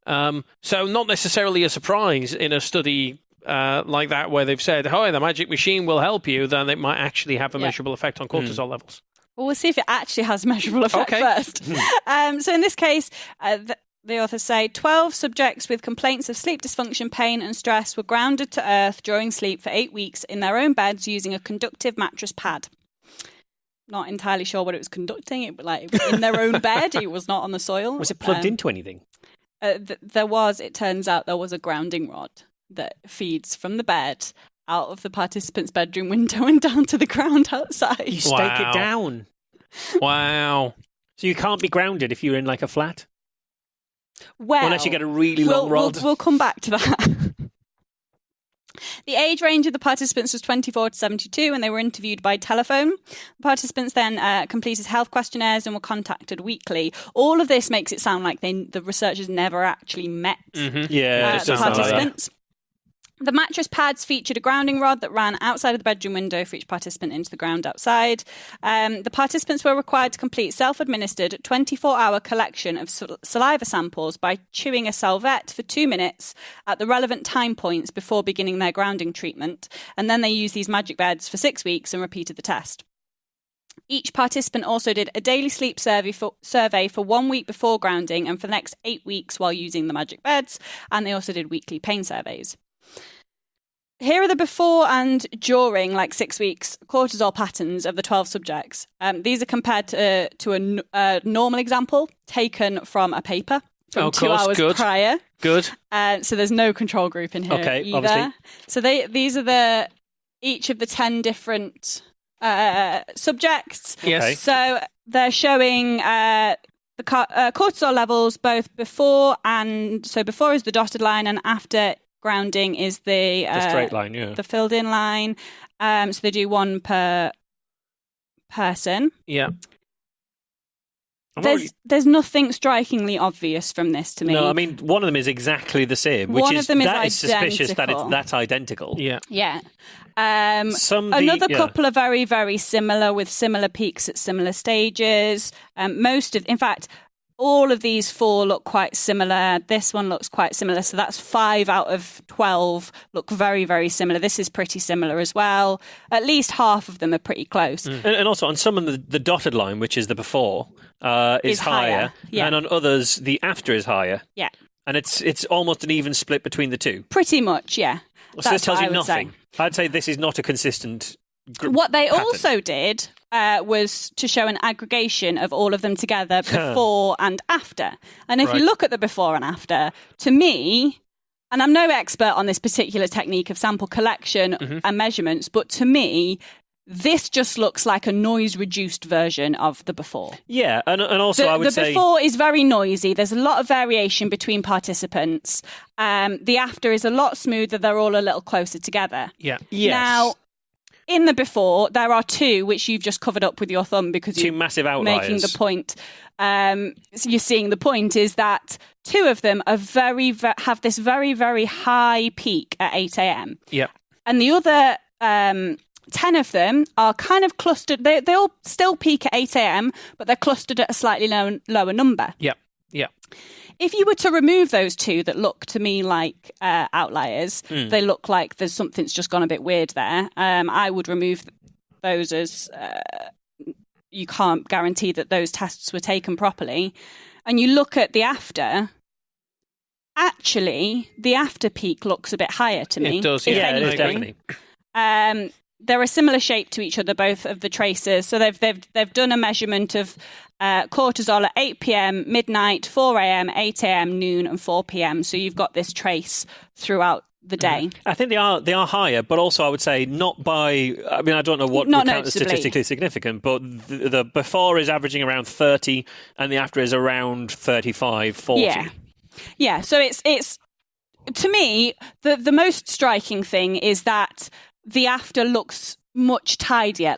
So not necessarily a surprise in a study like that where they've said, the magic machine will help you, then it might actually have a measurable effect on cortisol levels. Well, we'll see if it actually has a measurable effect first. So in this case, the authors say 12 subjects with complaints of sleep dysfunction, pain and stress were grounded to earth during sleep for 8 weeks in their own beds using a conductive mattress pad. Not entirely sure what it was conducting. It was in their own bed. It was not on the soil. Was it plugged into anything? It turns out there was a grounding rod that feeds from the bed out of the participant's bedroom window and down to the ground outside. You stake it down. Wow. So you can't be grounded if you're in like a flat? Well, unless you get a really long rod. We'll come back to that. The age range of the participants was 24 to 72 and they were interviewed by telephone. The participants then completed health questionnaires and were contacted weekly. All of this makes it sound like the researchers never actually met the participants. The mattress pads featured a grounding rod that ran outside of the bedroom window for each participant into the ground outside. The participants were required to complete self-administered 24-hour collection of saliva samples by chewing a salvette for 2 minutes at the relevant time points before beginning their grounding treatment. And then they used these magic beds for 6 weeks and repeated the test. Each participant also did a daily sleep survey for 1 week before grounding and for the next 8 weeks while using the magic beds. And they also did weekly pain surveys. Here are the before and during, 6 weeks, cortisol patterns of the 12 subjects. These are compared to a normal example taken from a paper from 2 hours prior. Good. So there's no control group in here either. Obviously. So these are each of the 10 different subjects. Yes. Okay. So they're showing the cortisol levels both before is the dotted line and after grounding is the straight line, the filled in line. So they do one per person. Yeah. There's nothing strikingly obvious from this to me. No, I mean one of them is exactly the same, which is suspicious that it's identical. Yeah. Yeah. Another couple are very, very similar with similar peaks at similar stages. In fact, all of these 4 look quite similar. This one looks quite similar. So that's 5 out of 12 look very, very similar. This is pretty similar as well. At least half of them are pretty close. And also on some of the dotted line, which is the before, is higher. Yeah. And on others, the after is higher. Yeah. And it's almost an even split between the two. Pretty much, yeah. So this tells you nothing. I'd say this is not a consistent What they also did was to show an aggregation of all of them together before and after. And if you look at the before and after, to me, and I'm no expert on this particular technique of sample collection and measurements, but to me, this just looks like a noise-reduced version of the before. Yeah, and also I would say... The before is very noisy. There's a lot of variation between participants. The after is a lot smoother. They're all a little closer together. Yeah. Yes. Now, in the before, there are 2 which you've just covered up with your thumb because you're massive outliers. Making the point. So you're seeing the point is that 2 of them are have this very, very high peak at 8 a.m. Yeah. And the other 10 of them are kind of clustered. They all still peak at 8 a.m., but they're clustered at a slightly lower number. Yeah. Yeah. If you were to remove those 2 that look to me like outliers, they look like there's something's just gone a bit weird there. I would remove those as you can't guarantee that those tests were taken properly. And you look at the after, actually, the after peak looks a bit higher to me. It does, yeah. It is definitely. They're a similar shape to each other, both of the tracers. So they've done a measurement of cortisol at 8 p.m., midnight, 4 a.m., 8 a.m., noon, and 4 p.m. So you've got this trace throughout the day. I think they are higher, but also I would say not by. I mean, I don't know what would count as statistically significant, but the before is averaging around 30, and the after is around 35, 40. Yeah. So it's to me the most striking thing is that the after looks much tidier.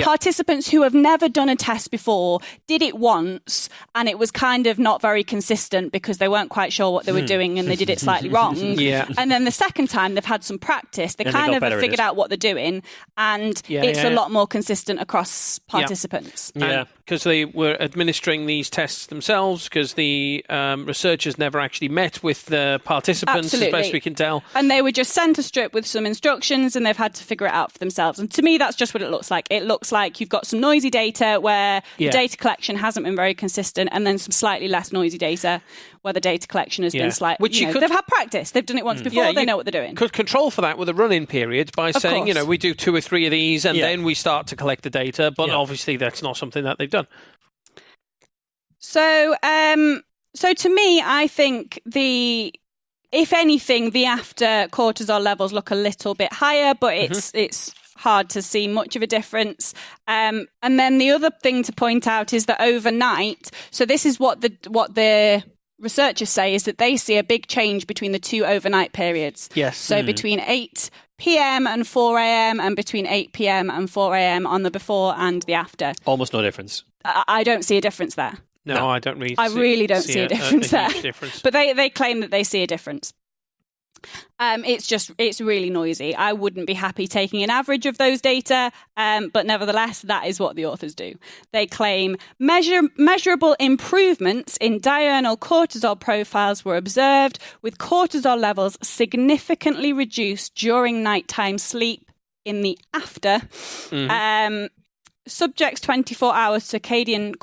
Participants who have never done a test before did it once and it was kind of not very consistent because they weren't quite sure what they were doing and they did it slightly wrong. And then the second time they've had some practice, they kind of have figured out what they're doing and it's a lot more consistent across participants. Yeah. Because they were administering these tests themselves, because the researchers never actually met with the participants, as best we can tell. And they were just sent a strip with some instructions and they've had to figure it out for themselves. themselves. And to me, that's just what it looks like. It looks like you've got some noisy data where the data collection hasn't been very consistent, and then some slightly less noisy data where the data collection has been slightly... Which they've had practice. They've done it once before. They know what they're doing. Could control for that with a run-in period by saying, you know, we do 2 or 3 of these and then we start to collect the data. But obviously that's not something that they've done. So to me, I think if anything, the after cortisol levels look a little bit higher, but it's hard to see much of a difference. And then the other thing to point out is that overnight, so this is what the researchers say, is that they see a big change between the 2 overnight periods. Yes. So between 8 p.m. and 4 a.m. and between 8 p.m. and 4 a.m. on the before and the after. Almost no difference. I don't see a difference there. No, I don't really. I really don't see a difference there. Difference. But they claim that they see a difference. It's really noisy. I wouldn't be happy taking an average of those data, but nevertheless, that is what the authors do. They claim measurable improvements in diurnal cortisol profiles were observed, with cortisol levels significantly reduced during nighttime sleep in the after. Subjects' 24-hour circadian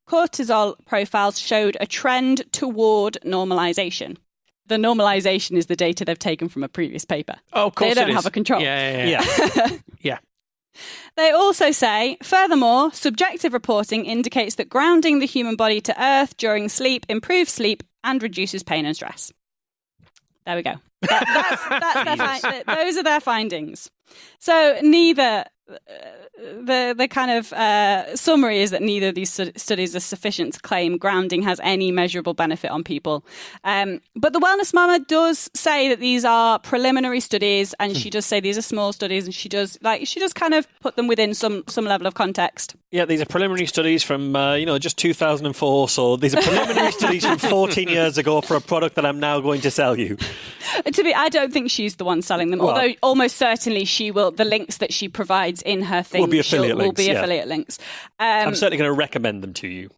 cortisol profiles showed a trend toward normalization. The normalization is the data they've taken from a previous paper. Oh, of course they don't have a control. Yeah. They also say, furthermore, subjective reporting indicates that grounding the human body to earth during sleep improves sleep and reduces pain and stress. There we go. Those are their findings. So neither... The kind of summary is that neither of these studies are sufficient to claim grounding has any measurable benefit on people. But the Wellness Mama does say that these are preliminary studies, and she does say these are small studies, and she does kind of put them within some level of context. Yeah, these are preliminary studies from just 2004. So these are preliminary studies from 14 years ago for a product that I'm now going to sell you. I don't think she's the one selling them, although almost certainly she will. The links that she provides in her thing will be affiliate links. I'm certainly going to recommend them to you.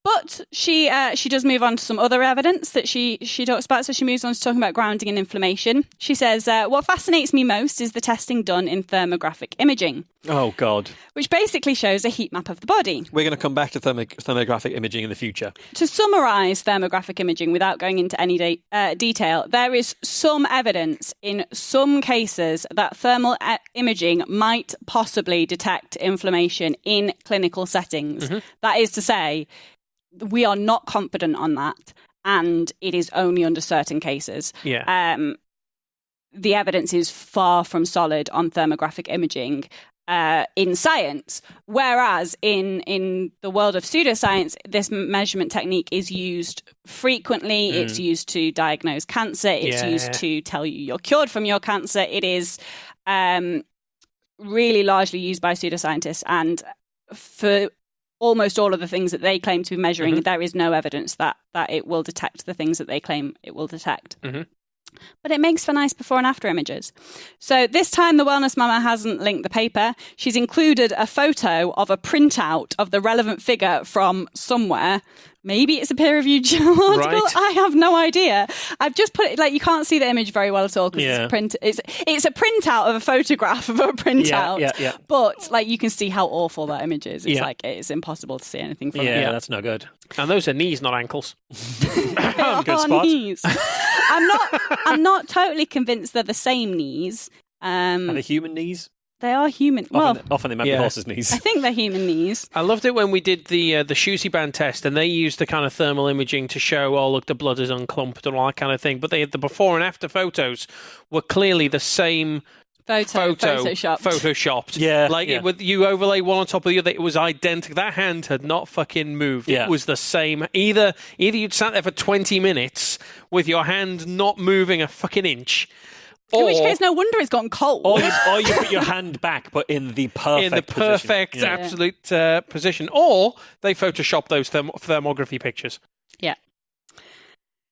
But she does move on to some other evidence that she talks about. So she moves on to talking about grounding and inflammation. She says, what fascinates me most is the testing done in thermographic imaging. Oh, God. Which basically shows a heat map of the body. We're going to come back to thermographic imaging in the future. To summarise thermographic imaging without going into any detail, there is some evidence in some cases that thermal imaging might possibly detect inflammation in clinical settings. That is to say, we are not confident on that, and it is only under certain cases. The evidence is far from solid on thermographic imaging in science, whereas in the world of pseudoscience, this measurement technique is used frequently. It's used to diagnose cancer. It's used to tell you you're cured from your cancer. It is really largely used by pseudoscientists, and for almost all of the things that they claim to be measuring, there is no evidence that it will detect the things that they claim it will detect. But it makes for nice before and after images. So this time the Wellness Mama hasn't linked the paper. She's included a photo of a printout of the relevant figure from somewhere. Maybe it's a peer-reviewed journal article. Right. I have no idea. I've just put it, you can't see the image very well at all because it's a printout of a photograph of a printout. But you can see how awful that image is. It's it's impossible to see anything from it. Yeah, that's not good. And those are knees, not ankles. Good spot. Knees. I'm not totally convinced they're the same knees. Are they human knees? They are human. Often they might be horses' knees. I think they're human knees. I loved it when we did the Shusi band test, and they used the kind of thermal imaging to show, oh, look, the blood is unclumped and all that kind of thing. But they had the before and after photos were clearly the same photoshopped. You overlay one on top of the other. It was identical. That hand had not fucking moved. It was the same. Either you'd sat there for 20 minutes with your hand not moving a fucking inch. In which case, no wonder it's gone cold. Or you put your hand back, but in the perfect absolute position. Or they Photoshop those thermography pictures. Yeah.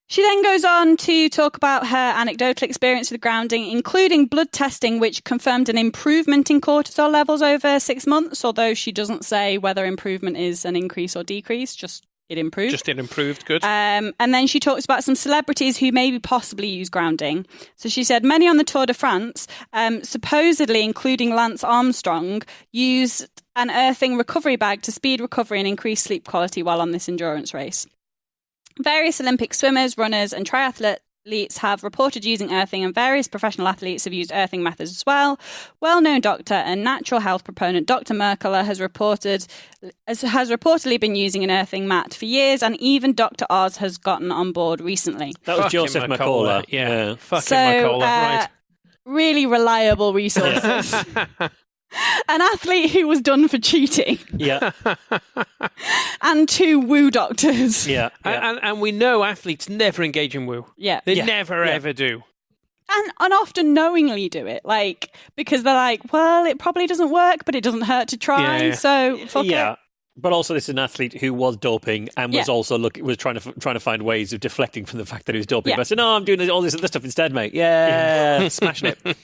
She then goes on to talk about her anecdotal experience with grounding, including blood testing, which confirmed an improvement in cortisol levels over 6 months, although she doesn't say whether improvement is an increase or decrease, just it improved. Just it improved, good. And then she talks about some celebrities who maybe possibly use grounding. So she said many on the Tour de France, supposedly including Lance Armstrong, used an earthing recovery bag to speed recovery and increase sleep quality while on this endurance race. Various Olympic swimmers, runners and triathletes have reported using earthing, and various professional athletes have used earthing methods as well. Well-known doctor and natural health proponent Dr. Merkler has reportedly been using an earthing mat for years, and even Dr. Oz has gotten on board recently. That was Joseph McCullough. Yeah. Fucking So, McCullough, right. Really reliable resources. An athlete who was done for cheating. Yeah. And 2 woo doctors. Yeah. And we know athletes never engage in woo. Yeah. They never, ever do. And often knowingly do it, like, because they're like, well, it probably doesn't work, but it doesn't hurt to try, so fuck it. But also, this is an athlete who was doping and was also trying to find ways of deflecting from the fact that he was doping. Yeah. But I said, no, I'm doing all this other stuff instead, mate. Yeah. Smashing it.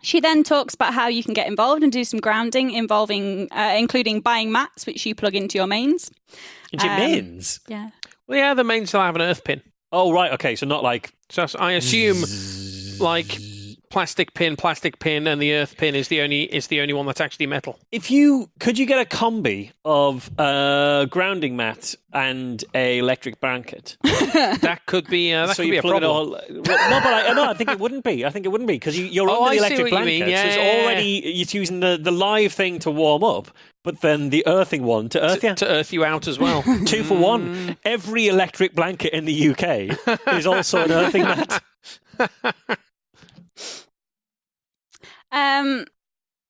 She then talks about how you can get involved and do some grounding, including buying mats, which you plug into your mains. Into your mains? Yeah. Well, yeah, the mains will have an earth pin. Oh, right. Okay. So not like... So I assume like plastic pin, and the earth pin is the only one that's actually metal. Could you get a combi of a grounding mat and a electric blanket? That could be a problem. I think it wouldn't be. Because you're under the electric blanket. Yeah, so it's using the live thing to warm up, but then the earthing one to earth you. To earth you out as well. 2 for 1. Every electric blanket in the UK is also an earthing mat.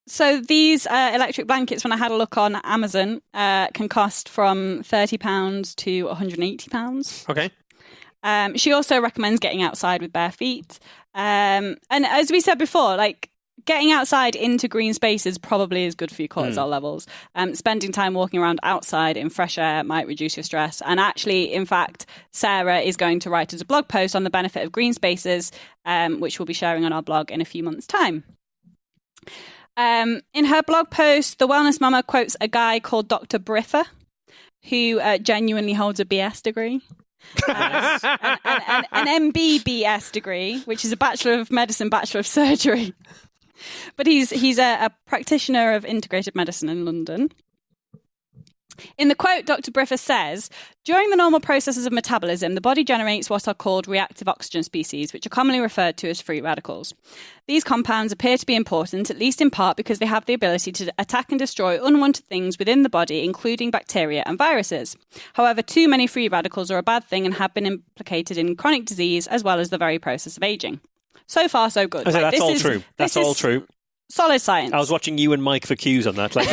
So these electric blankets, when I had a look on Amazon, can cost from £30 to £180. Okay. She also recommends getting outside with bare feet. And as we said before, like, getting outside into green spaces probably is good for your cortisol levels. Spending time walking around outside in fresh air might reduce your stress. And actually, in fact, Sarah is going to write us a blog post on the benefit of green spaces, which we'll be sharing on our blog in a few months' time. In her blog post, the Wellness Mama quotes a guy called Dr. Briffa, who genuinely holds a BS degree. An MBBS degree, which is a Bachelor of Medicine, Bachelor of Surgery. But he's a practitioner of integrated medicine in London. In the quote, Dr. Briffa says, during the normal processes of metabolism, the body generates what are called reactive oxygen species, which are commonly referred to as free radicals. These compounds appear to be important, at least in part because they have the ability to attack and destroy unwanted things within the body, including bacteria and viruses. However, too many free radicals are a bad thing and have been implicated in chronic disease as well as the very process of aging. So far, so good. That's all true. That's all true. Solid science. I was watching you and Mike for cues on that. Like,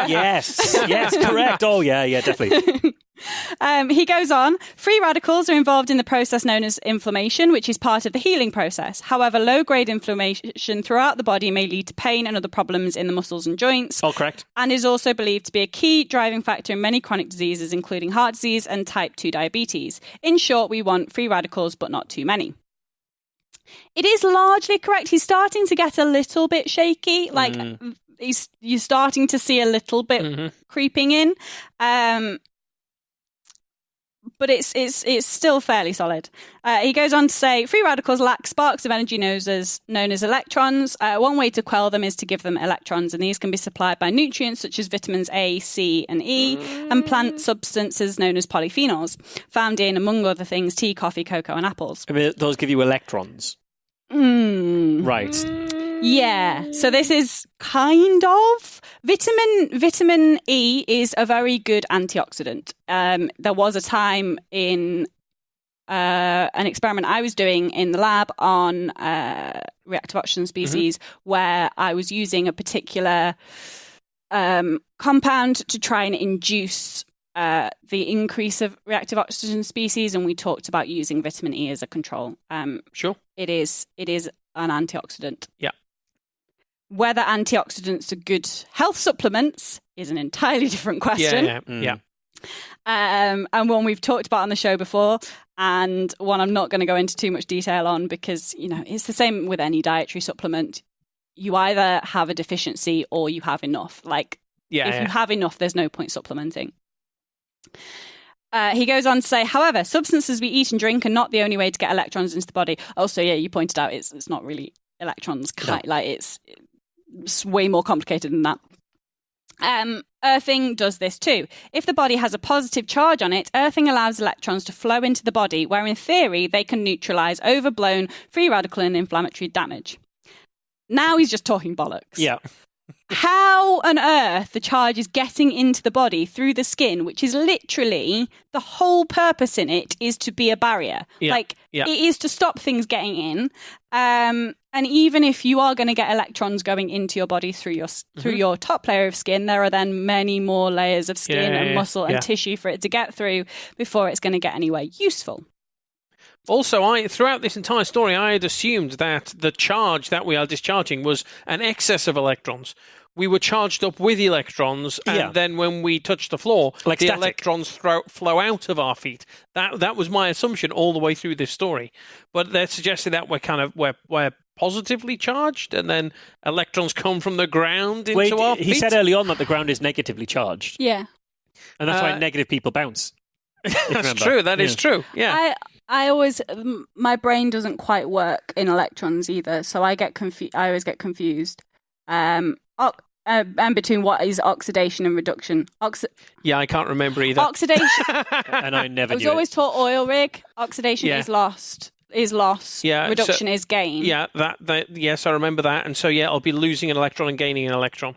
yes, correct. Oh, yeah, definitely. He goes on, free radicals are involved in the process known as inflammation, which is part of the healing process. However, low-grade inflammation throughout the body may lead to pain and other problems in the muscles and joints. All correct. And is also believed to be a key driving factor in many chronic diseases, including heart disease and type 2 diabetes. In short, we want free radicals, but not too many. It is largely correct. He's starting to get a little bit shaky. Like, you're starting to see a little bit creeping in. But it's still fairly solid. He goes on to say, free radicals lack sparks of energy known as electrons. One way to quell them is to give them electrons, and these can be supplied by nutrients such as vitamins A, C, and E, and plant substances known as polyphenols, found in, among other things, tea, coffee, cocoa, and apples. I mean, those give you electrons. Right. Yeah, so this is kind of vitamin E is a very good antioxidant. There was a time in an experiment I was doing in the lab on reactive oxygen species where I was using a particular compound to try and induce the increase of reactive oxygen species, and we talked about using vitamin E as a control. Sure. It is an antioxidant. Yeah. Whether antioxidants are good health supplements is an entirely different question. Yeah. And one we've talked about on the show before, and one I'm not going to go into too much detail on because, you know, it's the same with any dietary supplement. You either have a deficiency or you have enough. Like, if you have enough, there's no point supplementing. He goes on to say, however, substances we eat and drink are not the only way to get electrons into the body. Also, yeah, you pointed out it's not really electrons. No. Like it's way more complicated than that. Earthing does this too. If the body has a positive charge on it, earthing allows electrons to flow into the body, where in theory they can neutralize overblown free radical and inflammatory damage. Now he's just talking bollocks. Yeah. How on earth the charge is getting into the body through the skin, which is literally the whole purpose in it is to be a barrier. It is to stop things getting in. And even if you are going to get electrons going into your body through your top layer of skin, there are then many more layers of skin and muscle and tissue for it to get through before it's going to get anywhere useful. Also, throughout this entire story, I had assumed that the charge that we are discharging was an excess of electrons. We were charged up with electrons, and then when we touch the floor, like the static. electrons flow out of our feet. That was my assumption all the way through this story. But they're suggesting that we're positively charged, and then electrons come from the ground into our feet. He said early on that the ground is negatively charged. Yeah. And that's why negative people bounce. That's true. That is true. Yeah. I always, my brain doesn't quite work in electrons either, so I always get confused. And between what is oxidation and reduction. Yeah, I can't remember either. Oxidation. And I never I was always taught oil rig. Oxidation is lost. Yeah, reduction is gain. Yeah, yes, I remember that. And so, I'll be losing an electron and gaining an electron.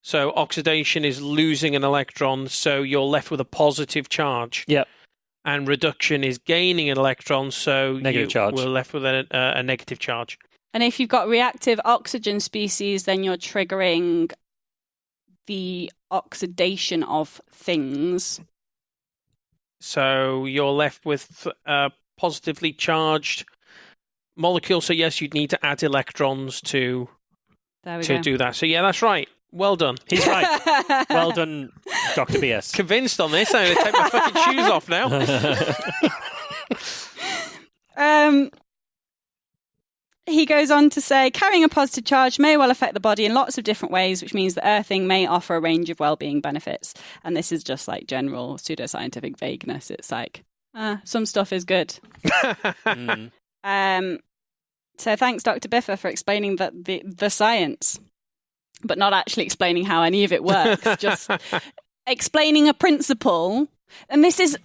So oxidation is losing an electron, so you're left with a positive charge. Yep. And reduction is gaining an electron, so we're left with a negative charge. And if you've got reactive oxygen species, then you're triggering the oxidation of things. So you're left with positively charged molecules. So yes, you'd need to add electrons to do that. So yeah, that's right. Well done. He's right. Well done, Dr. BS. Convinced on this. I'm going to take my fucking shoes off now. He goes on to say, carrying a positive charge may well affect the body in lots of different ways, which means that earthing may offer a range of well-being benefits. And this is just like general pseudoscientific vagueness. It's like, some stuff is good. So thanks, Dr. Biffa, for explaining the science, but not actually explaining how any of it works, just explaining a principle. And this is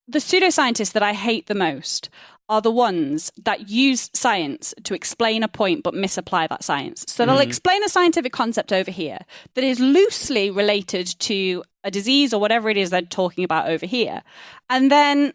the pseudoscientists that I hate the most are the ones that use science to explain a point but misapply that science. So they'll explain a scientific concept over here that is loosely related to a disease or whatever it is they're talking about over here. And then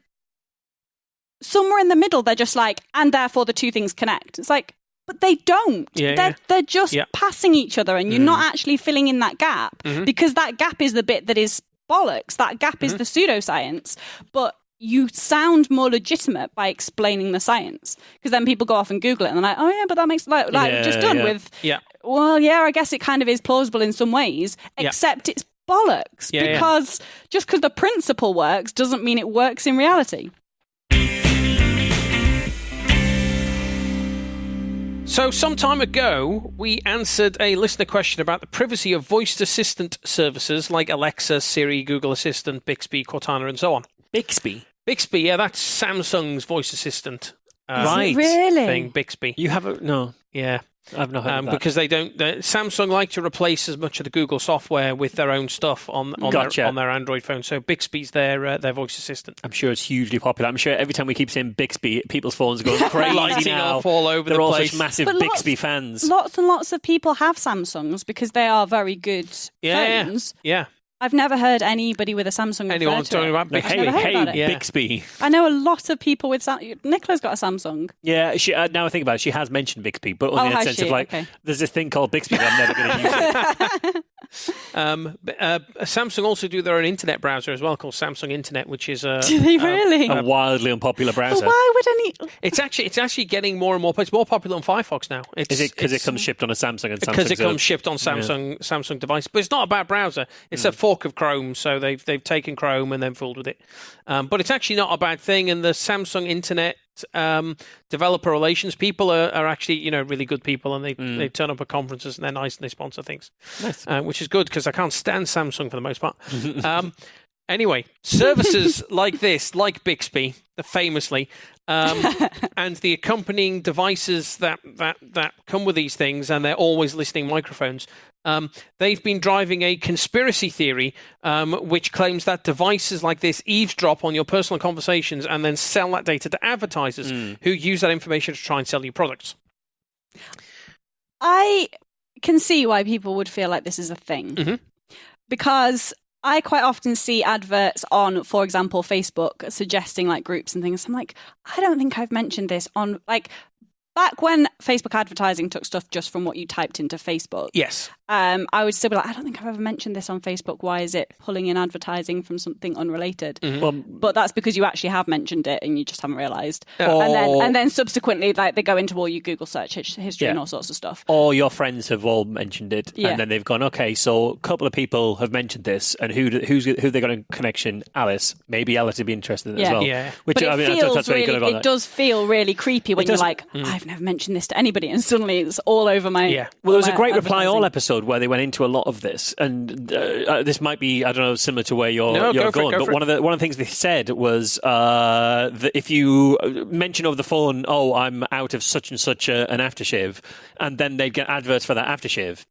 somewhere in the middle, they're just like, and therefore the two things connect. It's like, but they don't. They're just passing each other, and you're not actually filling in that gap because that gap is the bit that is bollocks. That gap is the pseudoscience, but you sound more legitimate by explaining the science, because then people go off and Google it and they're like, oh yeah, but that makes with well, yeah, I guess it kind of is plausible in some ways, except it's bollocks because just because the principle works doesn't mean it works in reality. So some time ago, we answered a listener question about the privacy of voice assistant services like Alexa, Siri, Google Assistant, Bixby, Cortana, and so on. Bixby? Bixby, yeah, that's Samsung's voice assistant. Right. Really? Thing, Bixby. You have no. Yeah. I've not heard of that. Because Samsung like to replace as much of the Google software with their own stuff on their Android phone. So Bixby's their voice assistant. I'm sure it's hugely popular. I'm sure every time we keep saying Bixby, people's phones are going crazy lighting now. up all over They're the all place. such massive Bixby fans. Lots and lots of people have Samsungs because they are very good phones. Yeah. I've never heard anybody with a Samsung. Anyone talking about Bixby? Bixby. I know a lot of people with Nicola's got a Samsung. Yeah, she, now I think about it, she has mentioned Bixby, but only in the sense of like, there's this thing called Bixby, but I'm never going to use it. Samsung also do their own internet browser as well, called Samsung Internet, which is do they really? A wildly unpopular browser. But why would any? It's actually getting more and more. It's more popular than Firefox now. Is it because it comes shipped on a Samsung? Because it comes shipped on Samsung device, but it's not a bad browser. It's a fork of Chrome, so they've taken Chrome and then fooled with it. But it's actually not a bad thing, and the Samsung Internet developer relations people are actually really good people, and they turn up at conferences and they're nice and they sponsor things, nice. Which is good because I can't stand Samsung for the most part. Anyway, services like this, like Bixby, famously, and the accompanying devices that come with these things, and they're always listening microphones. They've been driving a conspiracy theory which claims that devices like this eavesdrop on your personal conversations and then sell that data to advertisers who use that information to try and sell you products. I can see why people would feel like this is a thing. Because I quite often see adverts on, for example, Facebook suggesting like groups and things. I'm like, I don't think I've mentioned this on, like, back when Facebook advertising took stuff just from what you typed into Facebook. Yes. I would still be like, I don't think I've ever mentioned this on Facebook. Why is it pulling in advertising from something unrelated? But that's because you actually have mentioned it and you just haven't realised. And then subsequently, like, they go into all your Google search history and all sorts of stuff. Or your friends have all mentioned it, and then they've gone, okay, so a couple of people have mentioned this, and who they got a connection? Alice. Maybe Alice would be interested in it as well. Yeah. Which, but I mean, that's really, it does feel really creepy when you're like, I've never mentioned this to anybody, and suddenly it's all over my... Yeah. Well, there was a great Reply All episode where they went into a lot of this, and this might be, I don't know, similar to where you're going, but one of the things they said was that if you mention over the phone, oh, I'm out of such and such an aftershave, and then they'd get adverts for that aftershave.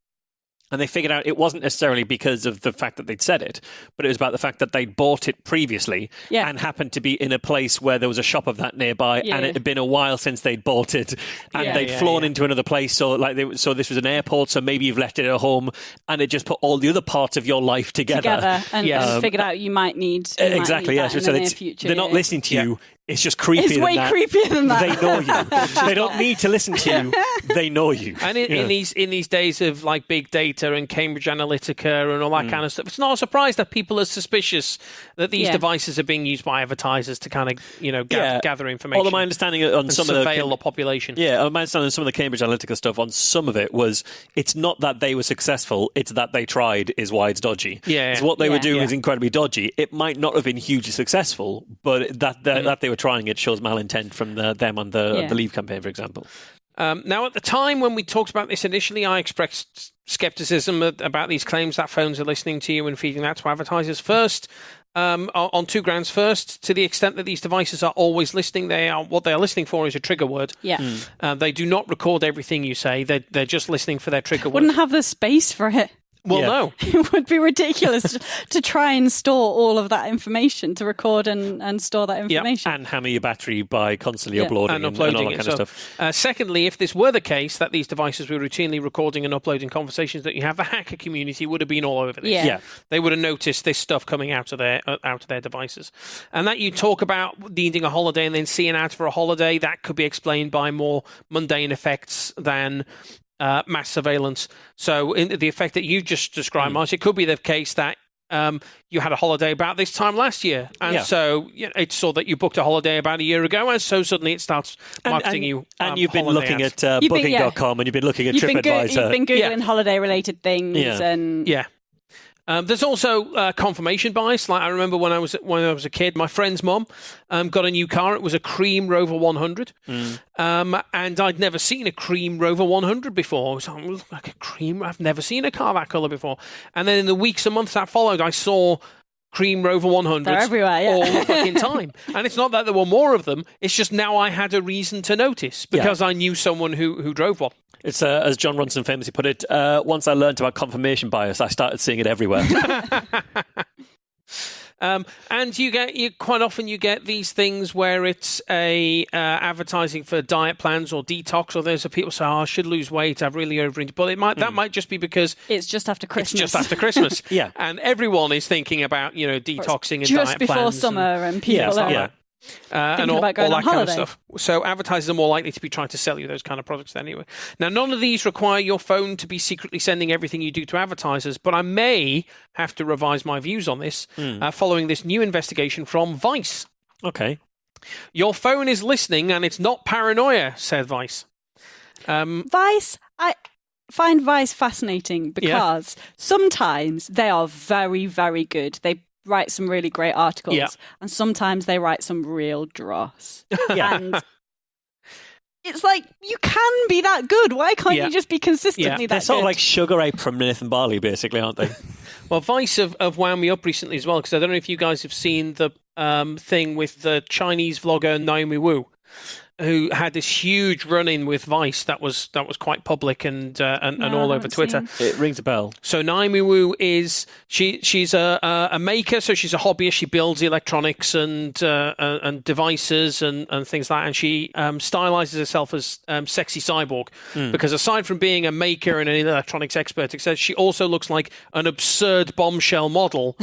And they figured out it wasn't necessarily because of the fact that they'd said it, but it was about the fact that they'd bought it previously and happened to be in a place where there was a shop of that nearby, and it had been a while since they'd bought it, and they'd flown into another place. So so this was an airport, so maybe you've left it at home, and it just put all the other parts of your life together and figured out you might need exactly. Need that in the near future. They're not listening to you. It's just creepier It's way creepier than that. They know you. They don't need to listen to you. They know you. And in these days of like big data and Cambridge Analytica and all that kind of stuff, it's not a surprise that people are suspicious that these devices are being used by advertisers to kind of gather information. Although my understanding on some of the population. Yeah, my understanding on some of the Cambridge Analytica stuff on some of it was it's not that they were successful, it's that they tried is why it's dodgy. Yeah. So what they were doing is incredibly dodgy. It might not have been hugely successful, but that they were trying it shows malintent from them on the Leave campaign, for example. Now, at the time when we talked about this initially, I expressed skepticism about these claims that phones are listening to you and feeding that to advertisers. First, on two grounds. First, to the extent that these devices are always listening, what they are listening for is a trigger word. Yeah. They do not record everything you say. They're just listening for their trigger word. Wouldn't have the space for it. Well, no. It would be ridiculous to try and store all of that information, to record and store that information. And hammer your battery by constantly uploading and all that kind of stuff. Secondly, if this were the case, that these devices were routinely recording and uploading conversations that you have, the hacker community would have been all over this. Yeah. They would have noticed this stuff coming out of their devices. And that you talk about needing a holiday and then seeing out for a holiday, that could be explained by more mundane effects than... mass surveillance. So in the effect that you just described, Marsh, it could be the case that you had a holiday about this time last year. And so it saw that you booked a holiday about a year ago, and so suddenly it starts marketing you. And you've been looking at Booking.com and you've been looking at TripAdvisor. You've been Googling holiday-related things. There's also confirmation bias. Like I remember when I was a kid, my friend's mom got a new car. It was a cream Rover 100, and I'd never seen a cream Rover 100 before. It was like a cream. I've never seen a car that colour before. And then in the weeks and months that followed, I saw cream Rover 100s They're everywhere, all the fucking time. And it's not that there were more of them. It's just now I had a reason to notice because I knew someone who drove one. It's as John Ronson famously put it, once I learned about confirmation bias, I started seeing it everywhere. And you quite often you get these things where it's a advertising for diet plans or detox, or there's people say, "Oh, I should lose weight. I've really overeaten." But that might just be because it's just after Christmas. It's just after Christmas, and everyone is thinking about detoxing and just diet before plans summer and people are. And all that kind of stuff. So advertisers are more likely to be trying to sell you those kind of products anyway. Now, none of these require your phone to be secretly sending everything you do to advertisers, but I may have to revise my views on this following this new investigation from Vice. Okay. Your phone is listening and it's not paranoia, said Vice. Vice, I find Vice fascinating because sometimes they are very, very good. They write some really great articles, and sometimes they write some real dross. And it's like, you can be that good. Why can't you just be consistently that good? They're sort of like Sugar Ape from Nathan Barley, basically, aren't they? Well, Vice have wound me up recently as well, because I don't know if you guys have seen the thing with the Chinese vlogger Naomi Wu, who had this huge run-in with Vice that was quite public and all over Twitter. It rings a bell. So Naomi Wu she's a maker, so she's a hobbyist. She builds electronics and devices and things like that. And she stylizes herself as sexy cyborg because aside from being a maker and an electronics expert, it says she also looks like an absurd bombshell model.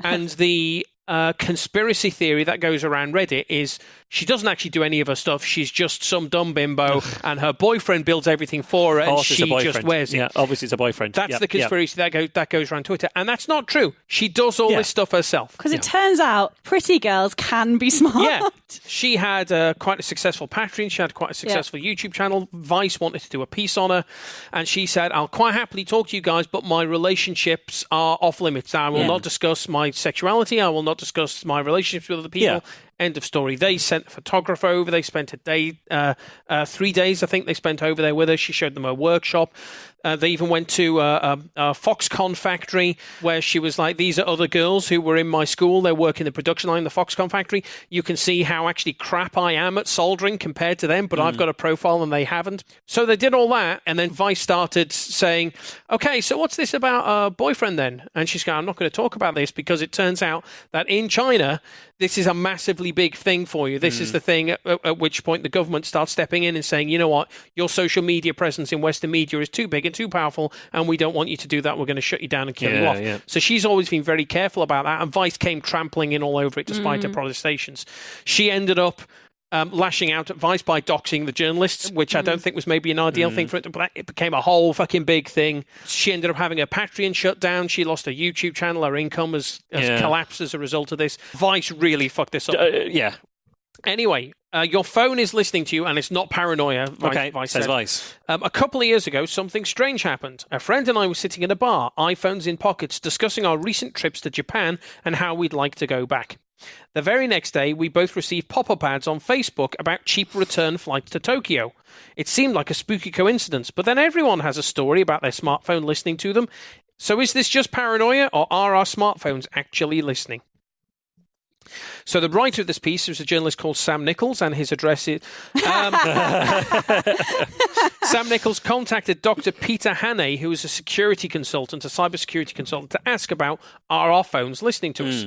And the conspiracy theory that goes around Reddit is she doesn't actually do any of her stuff. She's just some dumb bimbo, and her boyfriend builds everything for her, and she just wears it. Yeah, obviously it's a boyfriend. That's the conspiracy that goes around Twitter, and that's not true. She does all this stuff herself. Because it turns out pretty girls can be smart. Yeah, she had quite a successful Patreon. She had quite a successful YouTube channel. Vice wanted to do a piece on her, and she said, "I'll quite happily talk to you guys, but my relationships are off limits. I will not discuss my sexuality. I will not discuss my relationships with other people." Yeah. End of story. They sent a photographer over. They spent a day, 3 days, I think they spent over there with her. She showed them her workshop. They even went to a Foxconn factory where she was like, these are other girls who were in my school. They work in the production line in the Foxconn factory. You can see how actually crap I am at soldering compared to them, but I've got a profile and they haven't. So they did all that. And then Vice started saying, okay, so what's this about a boyfriend then? And she's going, I'm not going to talk about this because it turns out that in China, this is a massively big thing for you. This is the thing at which point the government starts stepping in and saying, you know what, your social media presence in Western media is too big and too powerful, and we don't want you to do that. We're going to shut you down and kill you off. Yeah. So she's always been very careful about that, and Vice came trampling in all over it despite her protestations. She ended up lashing out at Vice by doxing the journalists, which I don't think was maybe an ideal thing for it, but it became a whole fucking big thing. She ended up having her Patreon shut down. She lost her YouTube channel. Her income has collapsed as a result of this. Vice really fucked this up. Anyway, your phone is listening to you, and it's not paranoia. Vice says Vice. A couple of years ago, something strange happened. A friend and I were sitting in a bar, iPhones in pockets, discussing our recent trips to Japan and how we'd like to go back. The very next day, we both received pop-up ads on Facebook about cheap return flights to Tokyo. It seemed like a spooky coincidence, but then everyone has a story about their smartphone listening to them. So is this just paranoia, or are our smartphones actually listening? So the writer of this piece was a journalist called Sam Nichols, and his address is... Sam Nichols contacted Dr. Peter Hannay, who is a security consultant, a cybersecurity consultant, to ask about, are our phones listening to us?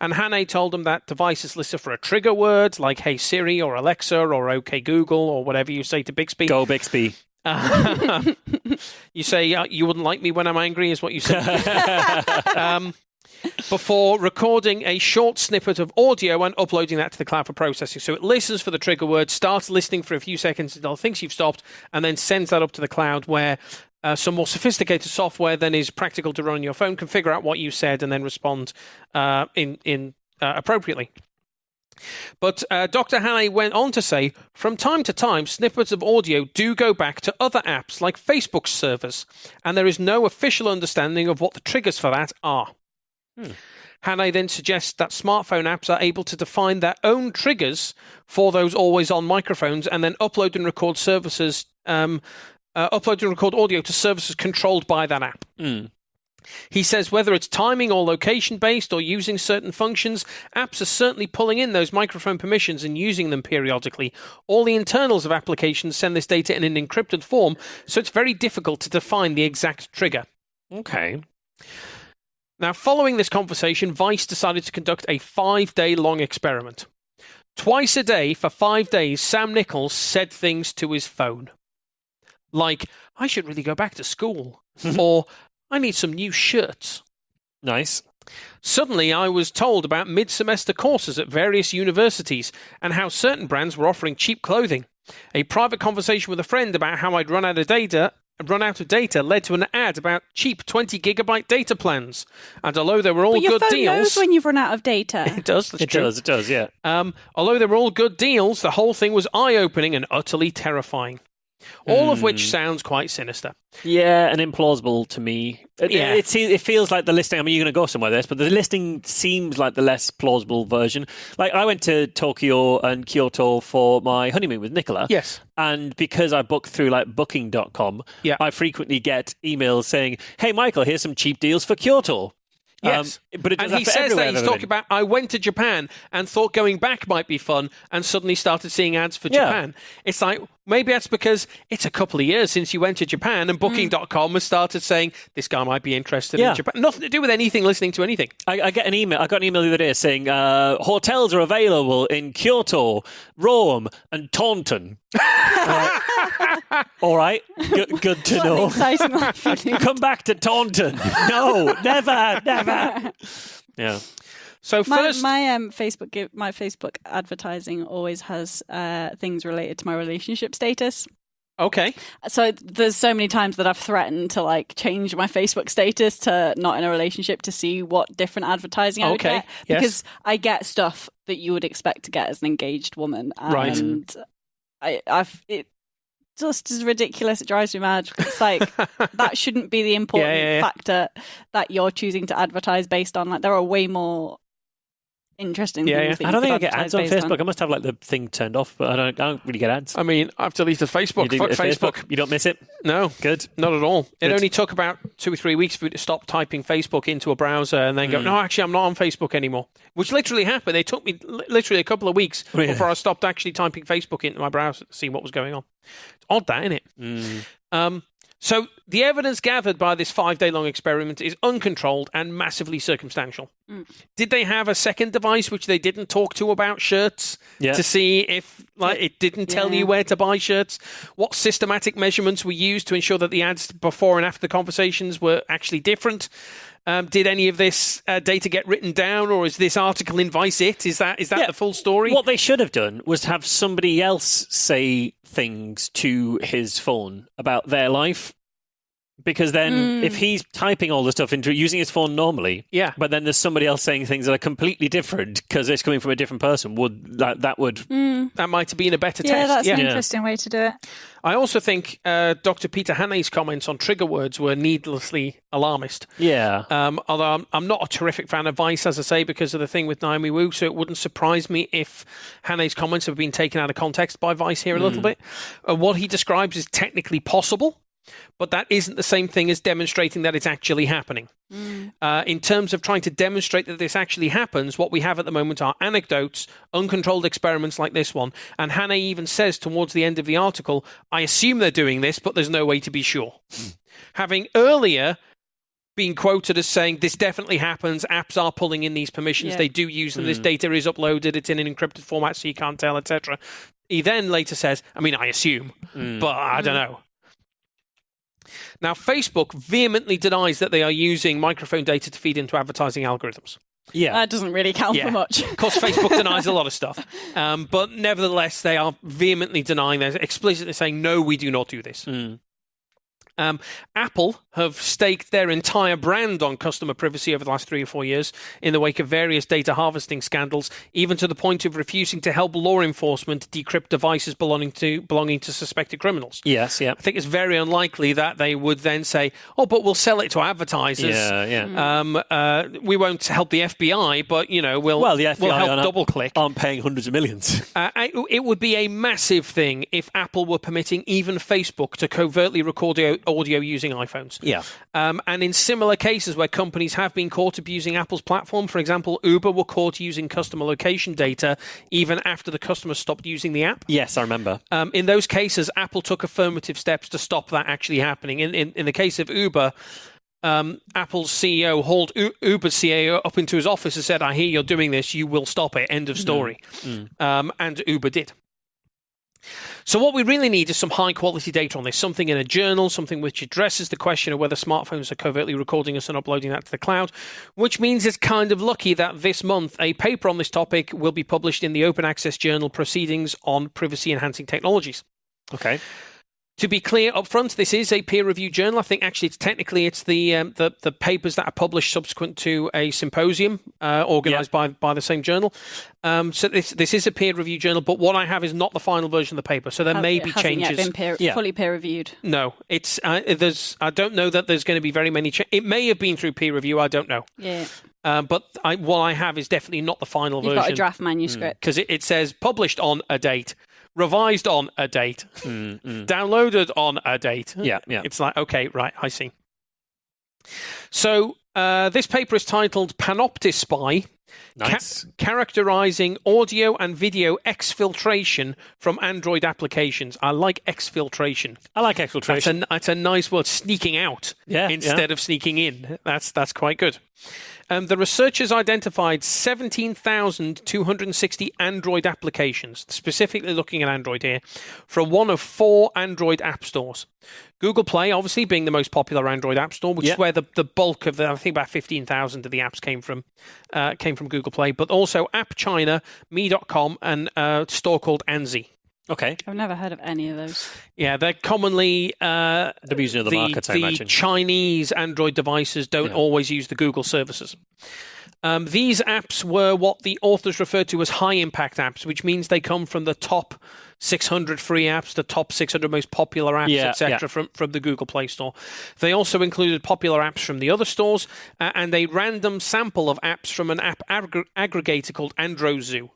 And Hannay told him that devices listen for a trigger word, like Hey Siri or Alexa or OK Google or whatever you say to Bixby. Go Bixby. You say, you wouldn't like me when I'm angry, is what you say. Before recording a short snippet of audio and uploading that to the cloud for processing. So it listens for the trigger word, starts listening for a few seconds until it thinks you've stopped, and then sends that up to the cloud where some more sophisticated software then is practical to run on your phone, can figure out what you said and then respond appropriately. But Dr. Hannay went on to say, from time to time, snippets of audio do go back to other apps like Facebook's servers, and there is no official understanding of what the triggers for that are. Hannay then suggests that smartphone apps are able to define their own triggers for those always-on microphones and then upload and record audio to services controlled by that app. He says whether it's timing or location-based or using certain functions, apps are certainly pulling in those microphone permissions and using them periodically. All the internals of applications send this data in an encrypted form, so it's very difficult to define the exact trigger. Okay. Now, following this conversation, Vice decided to conduct a 5-day-long experiment. Twice a day, for 5 days, Sam Nichols said things to his phone. Like, I should really go back to school. Or, I need some new shirts. Nice. Suddenly, I was told about mid-semester courses at various universities and how certain brands were offering cheap clothing. A private conversation with a friend about how I'd run out of data led to an ad about cheap 20-gigabyte data plans. And although they were all good deals... But your phone knows when you've run out of data. It does, that's true. It does, yeah. Although they were all good deals, the whole thing was eye-opening and utterly terrifying. All of which sounds quite sinister. Yeah, and implausible to me. It feels like the listing, I mean, you're going to go somewhere with this, but the listing seems like the less plausible version. Like, I went to Tokyo and Kyoto for my honeymoon with Nicola. Yes. And because I book through, like, booking.com, I frequently get emails saying, hey, Michael, here's some cheap deals for Kyoto. Yes. But it does and he that for says everywhere that he's I've ever talking about, I went to Japan and thought going back might be fun and suddenly started seeing ads for Japan. It's like, maybe that's because it's a couple of years since you went to Japan and Booking.com has started saying this guy might be interested in Japan. Nothing to do with anything, listening to anything. I get an email. I got an email the other day saying hotels are available in Kyoto, Rome, and Taunton. All right, good to know. Exciting life. Come back to Taunton. No, never. Yeah. So first, my Facebook advertising always has things related to my relationship status. okay. So there's so many times that I've threatened to like change my Facebook status to not in a relationship to see what different advertising I would get. Yes. Because I get stuff that you would expect to get as an engaged woman. And it just is ridiculous. It drives me mad. It's like that shouldn't be the important factor that you're choosing to advertise based on. Like there are way more interesting things. That I don't think I get advertise ads on Facebook. on. I must have like the thing turned off, but I don't really get ads. I mean, I've deleted Facebook. You Fuck do get Facebook. You don't miss it? No. Good. Not at all. It Good. only took about 2 or 3 weeks for you to stop typing Facebook into a browser and then go, no, actually, I'm not on Facebook anymore. Which literally happened. It took me literally a couple of weeks before I stopped actually typing Facebook into my browser to see what was going on. It's odd that, isn't it? So the evidence gathered by this 5-day-long experiment is uncontrolled and massively circumstantial. Did they have a second device which they didn't talk to about shirts to see if it didn't tell you where to buy shirts? What systematic measurements were used to ensure that the ads before and after the conversations were actually different? Did any of this data get written down, or is this article in Vice it? Is that the full story? What they should have done was have somebody else say things to his phone about their life. Because then if he's typing all the stuff into using his phone normally, but then there's somebody else saying things that are completely different because it's coming from a different person, that might have been a better test. Yeah, that's an interesting way to do it. I also think Dr. Peter Haney's comments on trigger words were needlessly alarmist. Yeah. Although I'm not a terrific fan of Vice, as I say, because of the thing with Naomi Wu, so it wouldn't surprise me if Haney's comments have been taken out of context by Vice here a little bit. What he describes is technically possible, but that isn't the same thing as demonstrating that it's actually happening. In terms of trying to demonstrate that this actually happens, what we have at the moment are anecdotes, uncontrolled experiments like this one. And Hannah even says towards the end of the article, I assume they're doing this, but there's no way to be sure. Having earlier been quoted as saying this definitely happens, apps are pulling in these permissions, they do use them, this data is uploaded, it's in an encrypted format so you can't tell, etc. He then later says, I assume, but I don't know. Now, Facebook vehemently denies that they are using microphone data to feed into advertising algorithms. Yeah. That doesn't really count for much. Of course, Facebook denies a lot of stuff. But nevertheless, they are vehemently denying, they're explicitly saying, no, we do not do this. Apple have staked their entire brand on customer privacy over the last 3 or 4 years in the wake of various data harvesting scandals, even to the point of refusing to help law enforcement decrypt devices belonging to suspected criminals. Yes, yeah. I think it's very unlikely that they would then say, "Oh, but we'll sell it to advertisers. We won't help the FBI, but we'll help DoubleClick. Aren't paying hundreds of millions. It would be a massive thing if Apple were permitting even Facebook to covertly record audio using iPhones. Yeah. And in similar cases where companies have been caught abusing Apple's platform, for example, Uber were caught using customer location data even after the customer stopped using the app. Yes, I remember. In those cases, Apple took affirmative steps to stop that actually happening. In the case of Uber, Apple's CEO hauled Uber's CEO up into his office and said, I hear you're doing this, you will stop it, end of story. And Uber did. So what we really need is some high-quality data on this, something in a journal, something which addresses the question of whether smartphones are covertly recording us and uploading that to the cloud, which means it's kind of lucky that this month a paper on this topic will be published in the Open Access Journal Proceedings on Privacy-Enhancing Technologies. Okay. To be clear up front, this is a peer-reviewed journal. I think actually it's the papers that are published subsequent to a symposium organised by the same journal. So this is a peer-reviewed journal, but what I have is not the final version of the paper. So there may be changes. It hasn't yet been fully peer-reviewed. No, it's I don't know that there's going to be very many. It may have been through peer review. I don't know. Yeah. But what I have is definitely not the final version. You've got a draft manuscript because it says published on a date. Revised on a date, downloaded on a date. Yeah. It's like, okay, right, I see. So this paper is titled Panoptic Spy. Nice. Characterizing audio and video exfiltration from Android applications. I like exfiltration. I like exfiltration. That's a nice word, sneaking out instead of sneaking in. That's quite good. The researchers identified 17,260 Android applications, specifically looking at Android here, from one of 4 Android app stores. Google Play, obviously, being the most popular Android app store, which is where the bulk of I think about 15,000 of the apps came from Google Play, but also App China, Me.com, and a store called Anzi. Okay. I've never heard of any of those. Yeah, they're commonly the using of the markets, I imagine. Chinese Android devices don't always use the Google services. These apps were what the authors referred to as high-impact apps, which means they come from the top 600 free apps, the top 600 most popular apps, etc., from the Google Play Store. They also included popular apps from the other stores and a random sample of apps from an app aggregator called AndroZoo.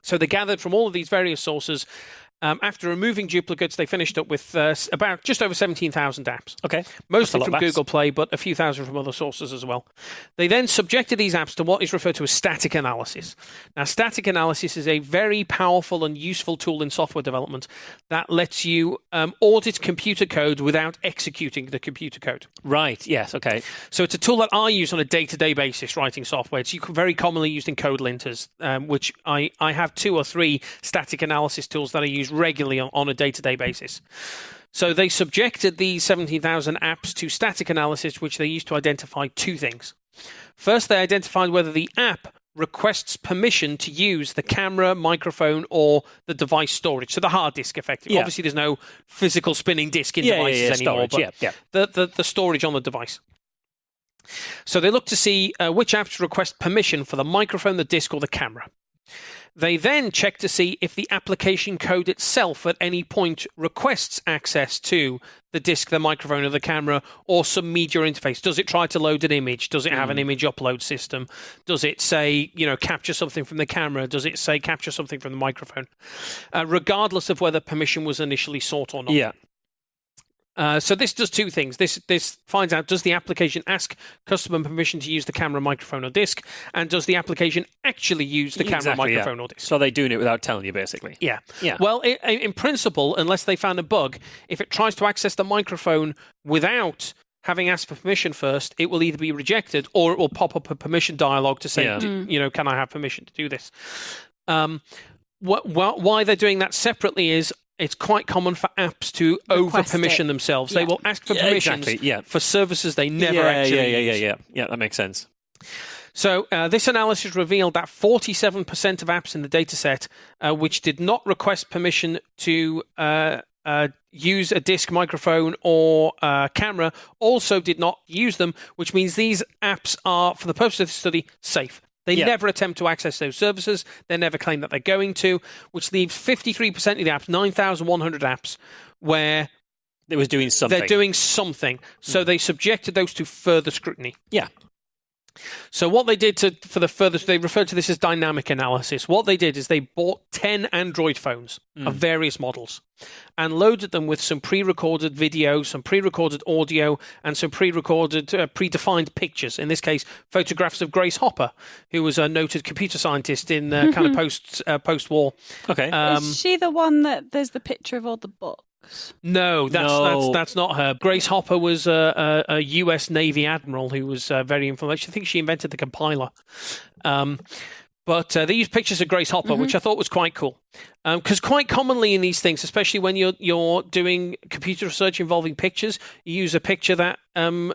So they gathered from all of these various sources. After removing duplicates, they finished up with about just over 17,000 apps. Okay. Mostly from Google Play, but a few thousand from other sources as well. They then subjected these apps to what is referred to as static analysis. Now, static analysis is a very powerful and useful tool in software development that lets you audit computer code without executing the computer code. Right, yes, okay. So it's a tool that I use on a day-to-day basis writing software. It's very commonly used in code linters, which I have 2 or 3 static analysis tools that I use regularly on a day-to-day basis. So they subjected these 17,000 apps to static analysis, which they used to identify 2 things. First, they identified whether the app requests permission to use the camera, microphone, or the device storage. So the hard disk, effectively. Obviously, there's no physical spinning disk in devices anymore, storage, but the storage on the device. So they looked to see which apps request permission for the microphone, the disk, or the camera. They then check to see if the application code itself at any point requests access to the disk, the microphone, or the camera, or some media interface. Does it try to load an image? Does it have an image upload system? Does it say, capture something from the camera? Does it say capture something from the microphone? Regardless of whether permission was initially sought or not. Yeah. So this does 2 things. This finds out, does the application ask customer permission to use the camera, microphone, or disk? And does the application actually use the camera, microphone, or disk? So they're doing it without telling you, basically. Yeah. Well, in principle, unless they found a bug, if it tries to access the microphone without having asked for permission first, it will either be rejected or it will pop up a permission dialog to say, can I have permission to do this? Why they're doing that separately is it's quite common for apps to over-permission themselves. They will ask for permissions for services they never actually use. Yeah, that makes sense. So this analysis revealed that 47% of apps in the dataset which did not request permission to use a disk, microphone, or camera also did not use them, which means these apps are, for the purpose of the study, safe. They never attempt to access those services. They never claim that they're going to, which leaves 53% of the apps, 9,100 apps, where it was doing something. They're doing something. So they subjected those to further scrutiny. Yeah. So what they did they referred to this as dynamic analysis. What they did is they bought 10 Android phones of various models and loaded them with some pre-recorded video, some pre-recorded audio, and some pre-recorded, predefined pictures. In this case, photographs of Grace Hopper, who was a noted computer scientist in kind of post-war. Okay. Is she the one that there's the picture of all the books? No, that's not her. Grace Hopper was a U.S. Navy admiral who was very influential. I think she invented the compiler. But they used pictures of Grace Hopper, which I thought was quite cool. Because quite commonly in these things, especially when you're doing computer research involving pictures, you use a picture that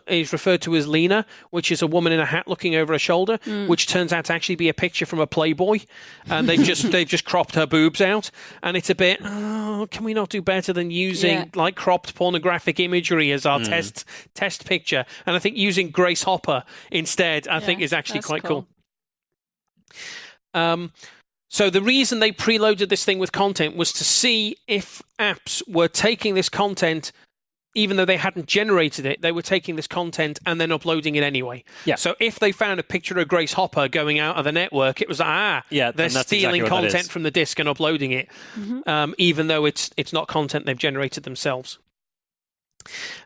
is referred to as Lena, which is a woman in a hat looking over her shoulder, which turns out to actually be a picture from a Playboy, and they've just cropped her boobs out, and it's a bit. Oh, can we not do better than using like cropped pornographic imagery as our test picture? And I think using Grace Hopper instead, I think is actually quite cool. So the reason they preloaded this thing with content was to see if apps were taking this content, even though they hadn't generated it, they were taking this content and then uploading it anyway. Yeah. So if they found a picture of Grace Hopper going out of the network, it was they're stealing content from the disk and uploading it, even though it's not content they've generated themselves.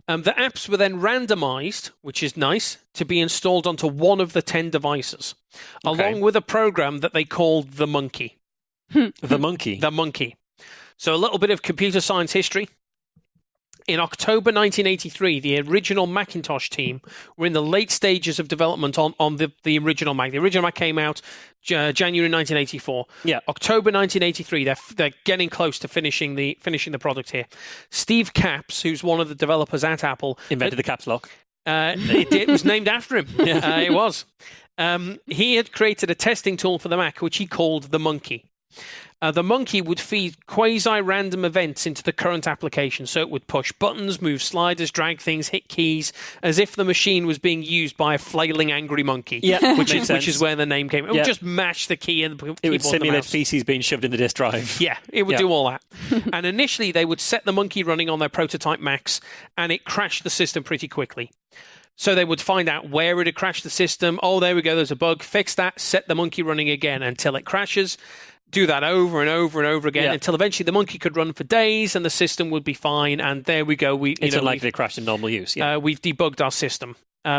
The apps were then randomized, which is nice, to be installed onto one of the 10 devices, along with a program that they called the Monkey. The Monkey? The Monkey. So a little bit of computer science history. In October 1983, the original Macintosh team were in the late stages of development on the original Mac. The original Mac came out January 1984. Yeah. October 1983, they're getting close to finishing the product here. Steve Capps, who's one of the developers at Apple, invented the caps lock. It was named after him. Yeah. It was. He had created a testing tool for the Mac, which he called the Monkey. The Monkey would feed quasi-random events into the current application, so it would push buttons, move sliders, drag things, hit keys, as if the machine was being used by a flailing angry monkey. Yeah, which is where the name came. It would just mash the key and the keyboard. It would simulate feces being shoved in the disk drive. Yeah, it would do all that. And initially, they would set the Monkey running on their prototype Macs, and it crashed the system pretty quickly. So they would find out where it had crashed the system. Oh, there we go, there's a bug. Fix that, set the Monkey running again until it crashes. Do that over and over and over again until eventually the Monkey could run for days and the system would be fine. And there we go. It's unlikely to crash in normal use. Yeah. We've debugged our system,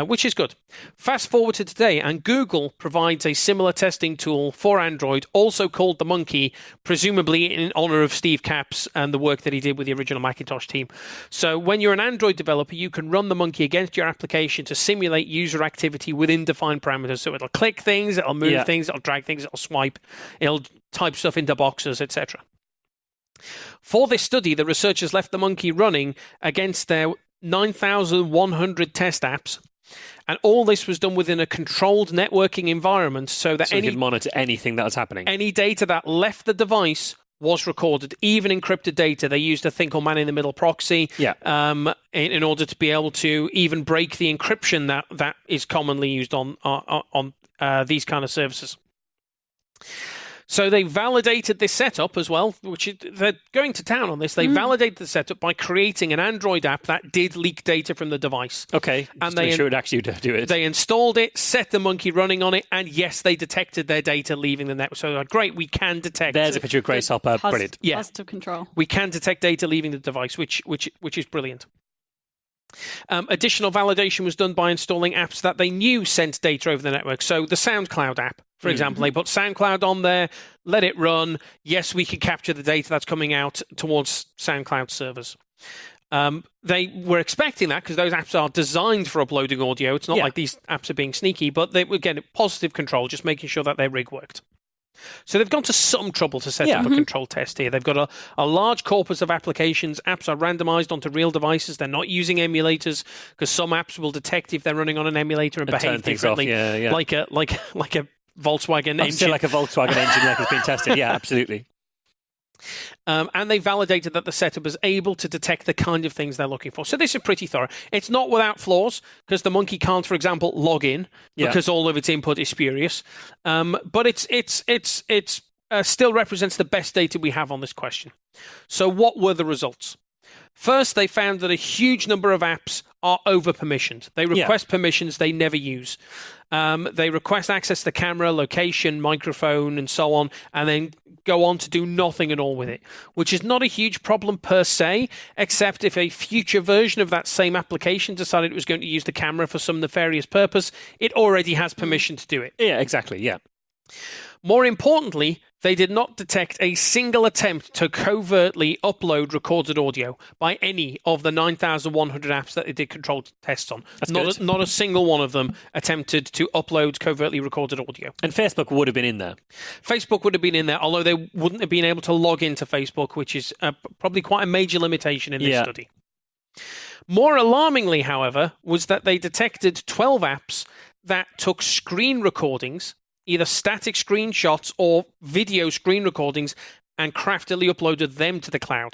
which is good. Fast forward to today, and Google provides a similar testing tool for Android, also called the Monkey, presumably in honor of Steve Capps and the work that he did with the original Macintosh team. So when you're an Android developer, you can run the Monkey against your application to simulate user activity within defined parameters. So it'll click things, it'll move things, it'll drag things, it'll swipe, it'll type stuff into boxes, etc. For this study, the researchers left the Monkey running against their 9,100 test apps, and all this was done within a controlled networking environment so that you could monitor anything that was happening. Any data that left the device was recorded, even encrypted data. They used a thing called man-in-the-middle proxy in order to be able to even break the encryption that is commonly used on these kind of services. So they validated this setup as well, they're going to town on this. They validated the setup by creating an Android app that did leak data from the device. Okay, and they sure it actually do it. They installed it, set the Monkey running on it, and yes, they detected their data leaving the network. So great, we can detect. There's a picture of Grace Hopper. Brilliant. Yeah, positive control. We can detect data leaving the device, which is brilliant. Additional validation was done by installing apps that they knew sent data over the network. So the SoundCloud app, for example, they put SoundCloud on there, let it run. Yes, we can capture the data that's coming out towards SoundCloud servers. They were expecting that because those apps are designed for uploading audio. It's not like these apps are being sneaky, but they were getting positive control, just making sure that their rig worked. So they've gone to some trouble to set up a control test here. They've got a large corpus of applications. Apps are randomized onto real devices. They're not using emulators because some apps will detect if they're running on an emulator and behave differently, like a Volkswagen engine. Still like a Volkswagen engine like it's been tested. Yeah, absolutely. And they validated that the setup is able to detect the kind of things they're looking for. So this is pretty thorough. It's not without flaws because the Monkey can't, for example, log in because all of its input is spurious. But it's still represents the best data we have on this question. So what were the results? First, they found that a huge number of apps are over-permissioned. They request permissions they never use. They request access to the camera, location, microphone, and so on, and then go on to do nothing at all with it, which is not a huge problem per se, except if a future version of that same application decided it was going to use the camera for some nefarious purpose, it already has permission to do it. Yeah, exactly, yeah. More importantly, they did not detect a single attempt to covertly upload recorded audio by any of the 9,100 apps that they did controlled tests on. Not a single one of them attempted to upload covertly recorded audio. And Facebook would have been in there. Facebook would have been in there, although they wouldn't have been able to log into Facebook, which is probably quite a major limitation in this study. More alarmingly, however, was that they detected 12 apps that took screen recordings, either static screenshots or video screen recordings, and craftily uploaded them to the cloud.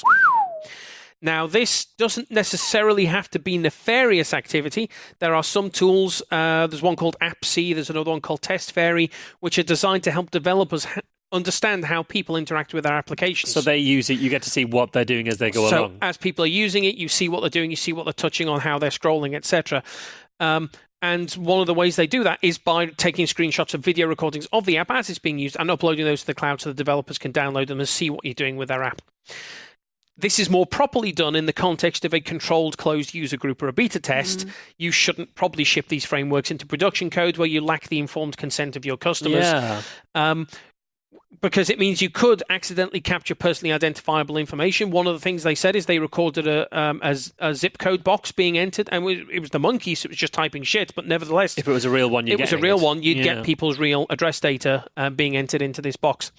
Now, this doesn't necessarily have to be nefarious activity. There are some tools, there's one called AppC, there's another one called Test Fairy, which are designed to help developers understand how people interact with their applications. So they use it, you get to see what they're doing as they go along. So as people are using it, you see what they're doing, you see what they're touching on, how they're scrolling, etc. And one of the ways they do that is by taking screenshots of video recordings of the app as it's being used and uploading those to the cloud so the developers can download them and see what you're doing with their app. this is more properly done in the context of a controlled closed user group or a beta test. You shouldn't probably ship these frameworks into production code where you lack the informed consent of your customers. Because it means you could accidentally capture personally identifiable information. One of the things they said is they recorded a zip code box being entered, and it was the monkey, so it was just typing shit. But nevertheless, if it was a real one, you'd get people's real address data being entered into this box.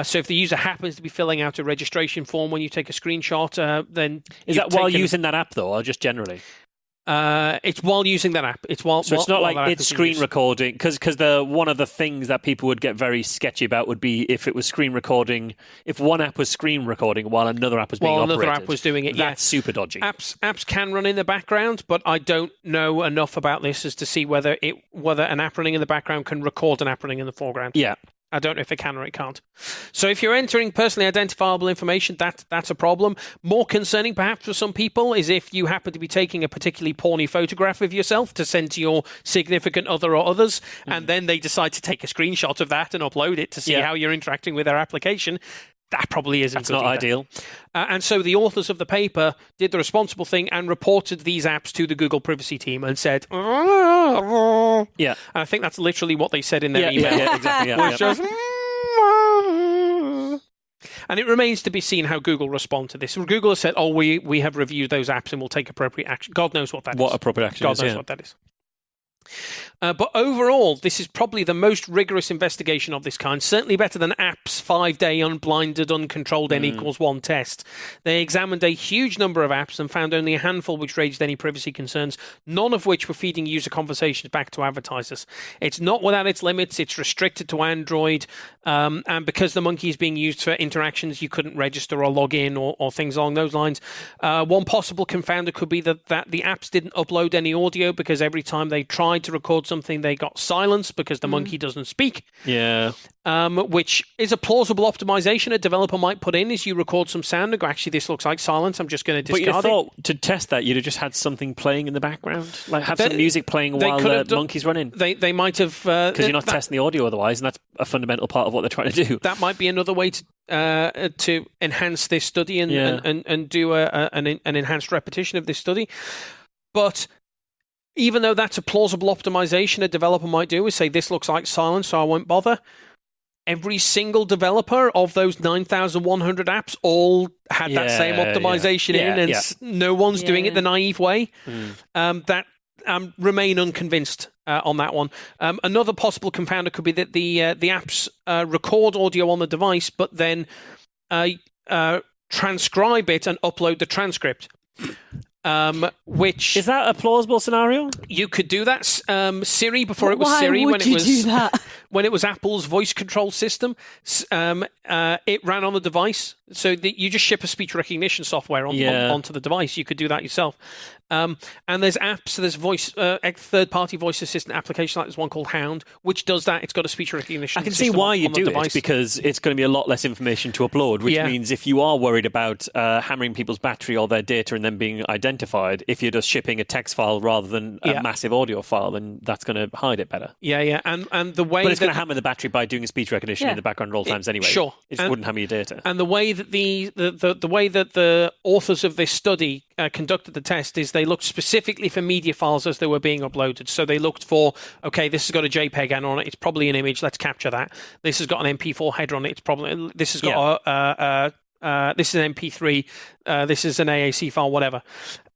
So if the user happens to be filling out a registration form when you take a screenshot, then is that while using that app though, or just generally? It's while using that app. It's not like it's screen recording, because one of the things that people would get very sketchy about would be if it was screen recording. If one app was screen recording while another app was being operated, another app was doing it. That's super dodgy. Apps can run in the background, but I don't know enough about this as to see whether an app running in the background can record an app running in the foreground. Yeah. I don't know if it can or it can't. So if you're entering personally identifiable information, that's a problem. More concerning, perhaps, for some people is if you happen to be taking a particularly porny photograph of yourself to send to your significant other or others, and then they decide to take a screenshot of that and upload it to see how you're interacting with their application. That probably isn't good. That's not ideal. And so the authors of the paper did the responsible thing and reported these apps to the Google privacy team and said, And I think that's literally what they said in their email. Yeah, exactly. And it remains to be seen how Google respond to this. Google has said, we have reviewed those apps and will take appropriate action. God knows what that is. What appropriate action God knows what that is. But overall, this is probably the most rigorous investigation of this kind, certainly better than App's 5-day unblinded, uncontrolled N=1 test. They examined a huge number of apps and found only a handful which raised any privacy concerns, none of which were feeding user conversations back to advertisers. It's not without its limits. It's restricted to Android. And because the monkey is being used for interactions, you couldn't register or log in or things along those lines. One possible confounder could be that the apps didn't upload any audio because every time they tried to record something, they got silenced because the monkey doesn't speak. Yeah. Which is a plausible optimization a developer might put in, is you record some sound and go, actually, this looks like silence, I'm just going to discard it. But you thought to test that, you'd have just had something playing in the background? Like have some music playing while the monkey's running? They might have... Because you're not testing the audio otherwise, and that's a fundamental part of what they're trying to do. That might be another way to enhance this study and do an enhanced repetition of this study. But... even though that's a plausible optimization a developer might do, is say, this looks like silence, so I won't bother. Every single developer of those 9,100 apps all had that same optimization no one's doing it the naive way. That remain unconvinced on that one. Another possible confounder could be that the apps record audio on the device, but then transcribe it and upload the transcript. Which is that a plausible scenario? You could do that. Siri, before it was Siri, when it was Apple's voice control system, it ran on the device. So you just ship a speech recognition software onto the device. You could do that yourself. And there's apps, there's voice third-party voice assistant application, like there's one called Hound, which does that. It's got a speech recognition system. I can see why you do device. it, because it's going to be a lot less information to upload, which means if you are worried about hammering people's battery or their data and then being identified, if you're just shipping a text file rather than a massive audio file, then that's going to hide it better. And the way but it's going to hammer the battery by doing speech recognition in the background at all times anyway. Sure. It just wouldn't hammer your data. And the way that the way that the authors of this study conducted the test is they looked specifically for media files as they were being uploaded. So they looked for, okay, this has got a JPEG header on it. It's probably an image. Let's capture that. This has got an MP4 header on it. It's probably this has got this is an MP3. This is an AAC file. Whatever.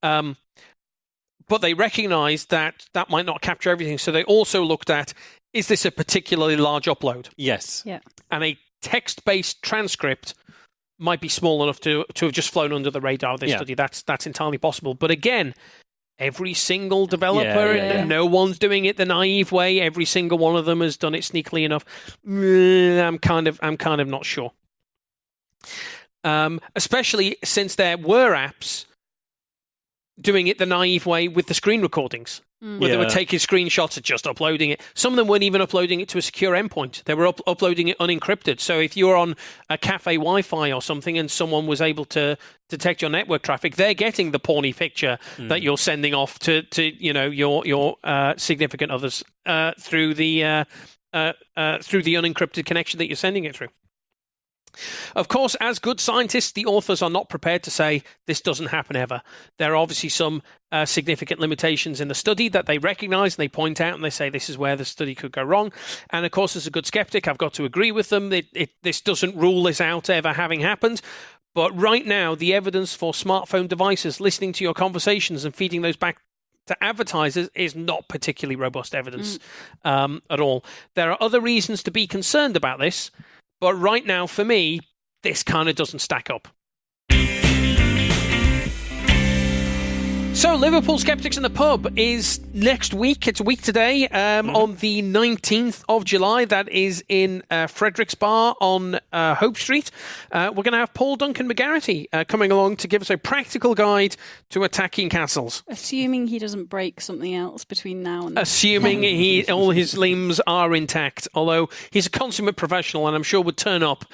But they recognized that might not capture everything. So they also looked at, is this a particularly large upload? Yes. Yeah. And a text-based transcript might be small enough to have just flown under the radar of this study. That's entirely possible. But again, every single developer, no one's doing it the naive way. Every single one of them has done it sneakily enough. I'm kind of not sure. Especially since there were apps doing it the naive way with the screen recordings, where they were taking screenshots and just uploading it. Some of them weren't even uploading it to a secure endpoint. They were uploading it unencrypted. So if you're on a cafe Wi-Fi or something and someone was able to detect your network traffic, they're getting the porny picture that you're sending off to your significant others through the unencrypted connection that you're sending it through. Of course, as good scientists, the authors are not prepared to say this doesn't happen ever. There are obviously some significant limitations in the study that they recognise and they point out and they say this is where the study could go wrong. And of course, as a good skeptic, I've got to agree with them. This doesn't rule this out ever having happened. But right now, the evidence for smartphone devices listening to your conversations and feeding those back to advertisers is not particularly robust evidence at all. There are other reasons to be concerned about this. But right now, for me, this kind of doesn't stack up. So, Liverpool Skeptics in the Pub is next week. It's a week today, on the 19th of July. That is in Frederick's Bar on Hope Street. We're going to have Paul Duncan McGarity coming along to give us a practical guide to attacking castles. Assuming he doesn't break something else between now and then. Assuming all his limbs are intact, although he's a consummate professional and I'm sure would turn up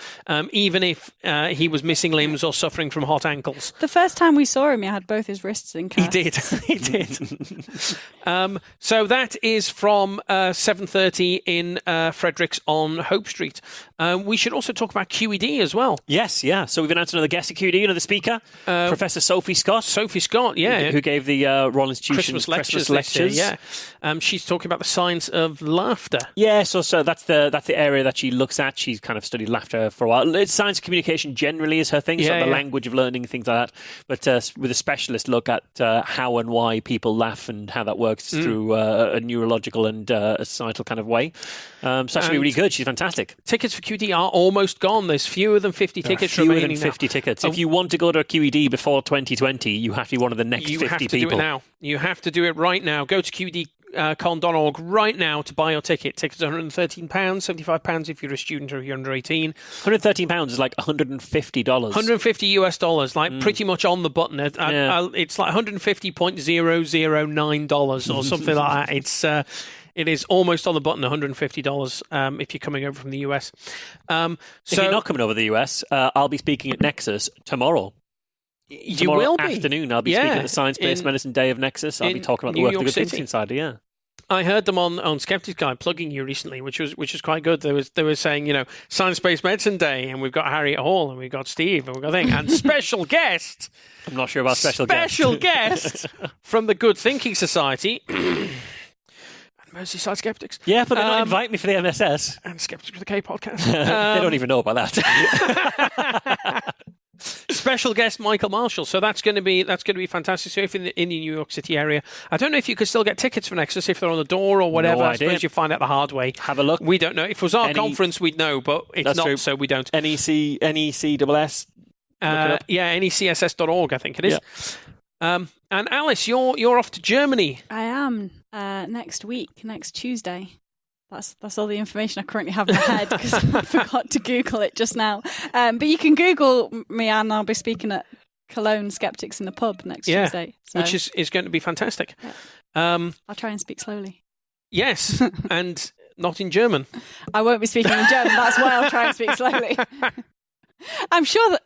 even if he was missing limbs or suffering from hot ankles. The first time we saw him, he had both his wrists in cast. He did. So that is from 7:30 in Fredericks on Hope Street. We should also talk about QED as well. Yes, yeah. So we've announced another guest at QED, another speaker, Professor Sophie Scott. Sophie Scott, yeah. Who gave the Royal Institution Christmas lectures. Yeah. She's talking about the science of laughter. Yeah, so that's the area that she looks at. She's kind of studied laughter for a while. It's science of communication generally is her thing, the language of learning, things like that. But with a specialist look at how and why people laugh and how that works through a neurological and a societal kind of way. So that should be really good. She's fantastic. Tickets for QED are almost gone. There's fewer than 50 tickets remaining. Fewer than 50 tickets. If you want to go to a QED before 2020, you have to be one of the next 50 people. You have to do it now. You have to do it right now. Go to QEDcon.org right now to buy your ticket. Tickets are £113, £75 if you're a student or if you're under 18. £113 is like $150. $150 like pretty much on the button. It's like $150.009 or something like that. It is almost on the button, $150 if you're coming over from the US. If you're not coming over the US, I'll be speaking at Nexus tomorrow. You will be. Afternoon, I'll be speaking at the Science-Based Medicine Day of Nexus. I'll be talking about the work of the Good Thinking Society, yeah. I heard them on Skeptics Guide plugging you recently, which was quite good. They were saying, Science-Based Medicine Day, and we've got Harriet Hall, and we've got Steve, and we've got thing, and special guest. I'm not sure about special guest from the Good Thinking Society. Merseyside Skeptics. Yeah, but they don't invite me for the MSS. And Skeptics with a K podcast. They don't even know about that. Special guest Michael Marshall. So that's going to be fantastic. So if in the New York City area, I don't know if you could still get tickets for Nexus if they're on the door or whatever. No I suppose you find out the hard way. Have a look. We don't know. If it was our conference, we'd know, but it's not, true. So we don't. NECSS. NECSS.org, I think it is. Yeah. And Alice, you're off to Germany. I am next week, next Tuesday. That's all the information I currently have in my head because I forgot to Google it just now. But you can Google me and I'll be speaking at Cologne Skeptics in the Pub next Tuesday. So. Which is going to be fantastic. Yeah. I'll try and speak slowly. Yes, and not in German. I won't be speaking in German. That's why I'll try and speak slowly. I'm sure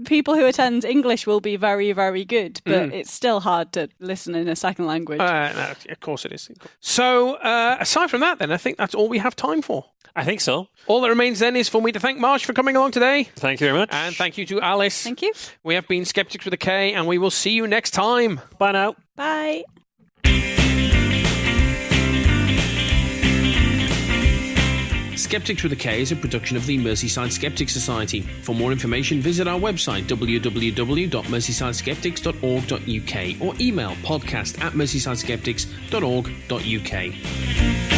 people who attend English will be very, very good, but it's still hard to listen in a second language. No, of course it is. So, aside from that, then, I think that's all we have time for. I think so. All that remains then is for me to thank Marsh for coming along today. Thank you very much. And thank you to Alice. Thank you. We have been Skeptics with a K, and we will see you next time. Bye now. Bye. Skeptics with a K is a production of the Merseyside Skeptics Society. For more information, visit our website www.merseysideskeptics.org.uk or email podcast@merseysideskeptics.org.uk.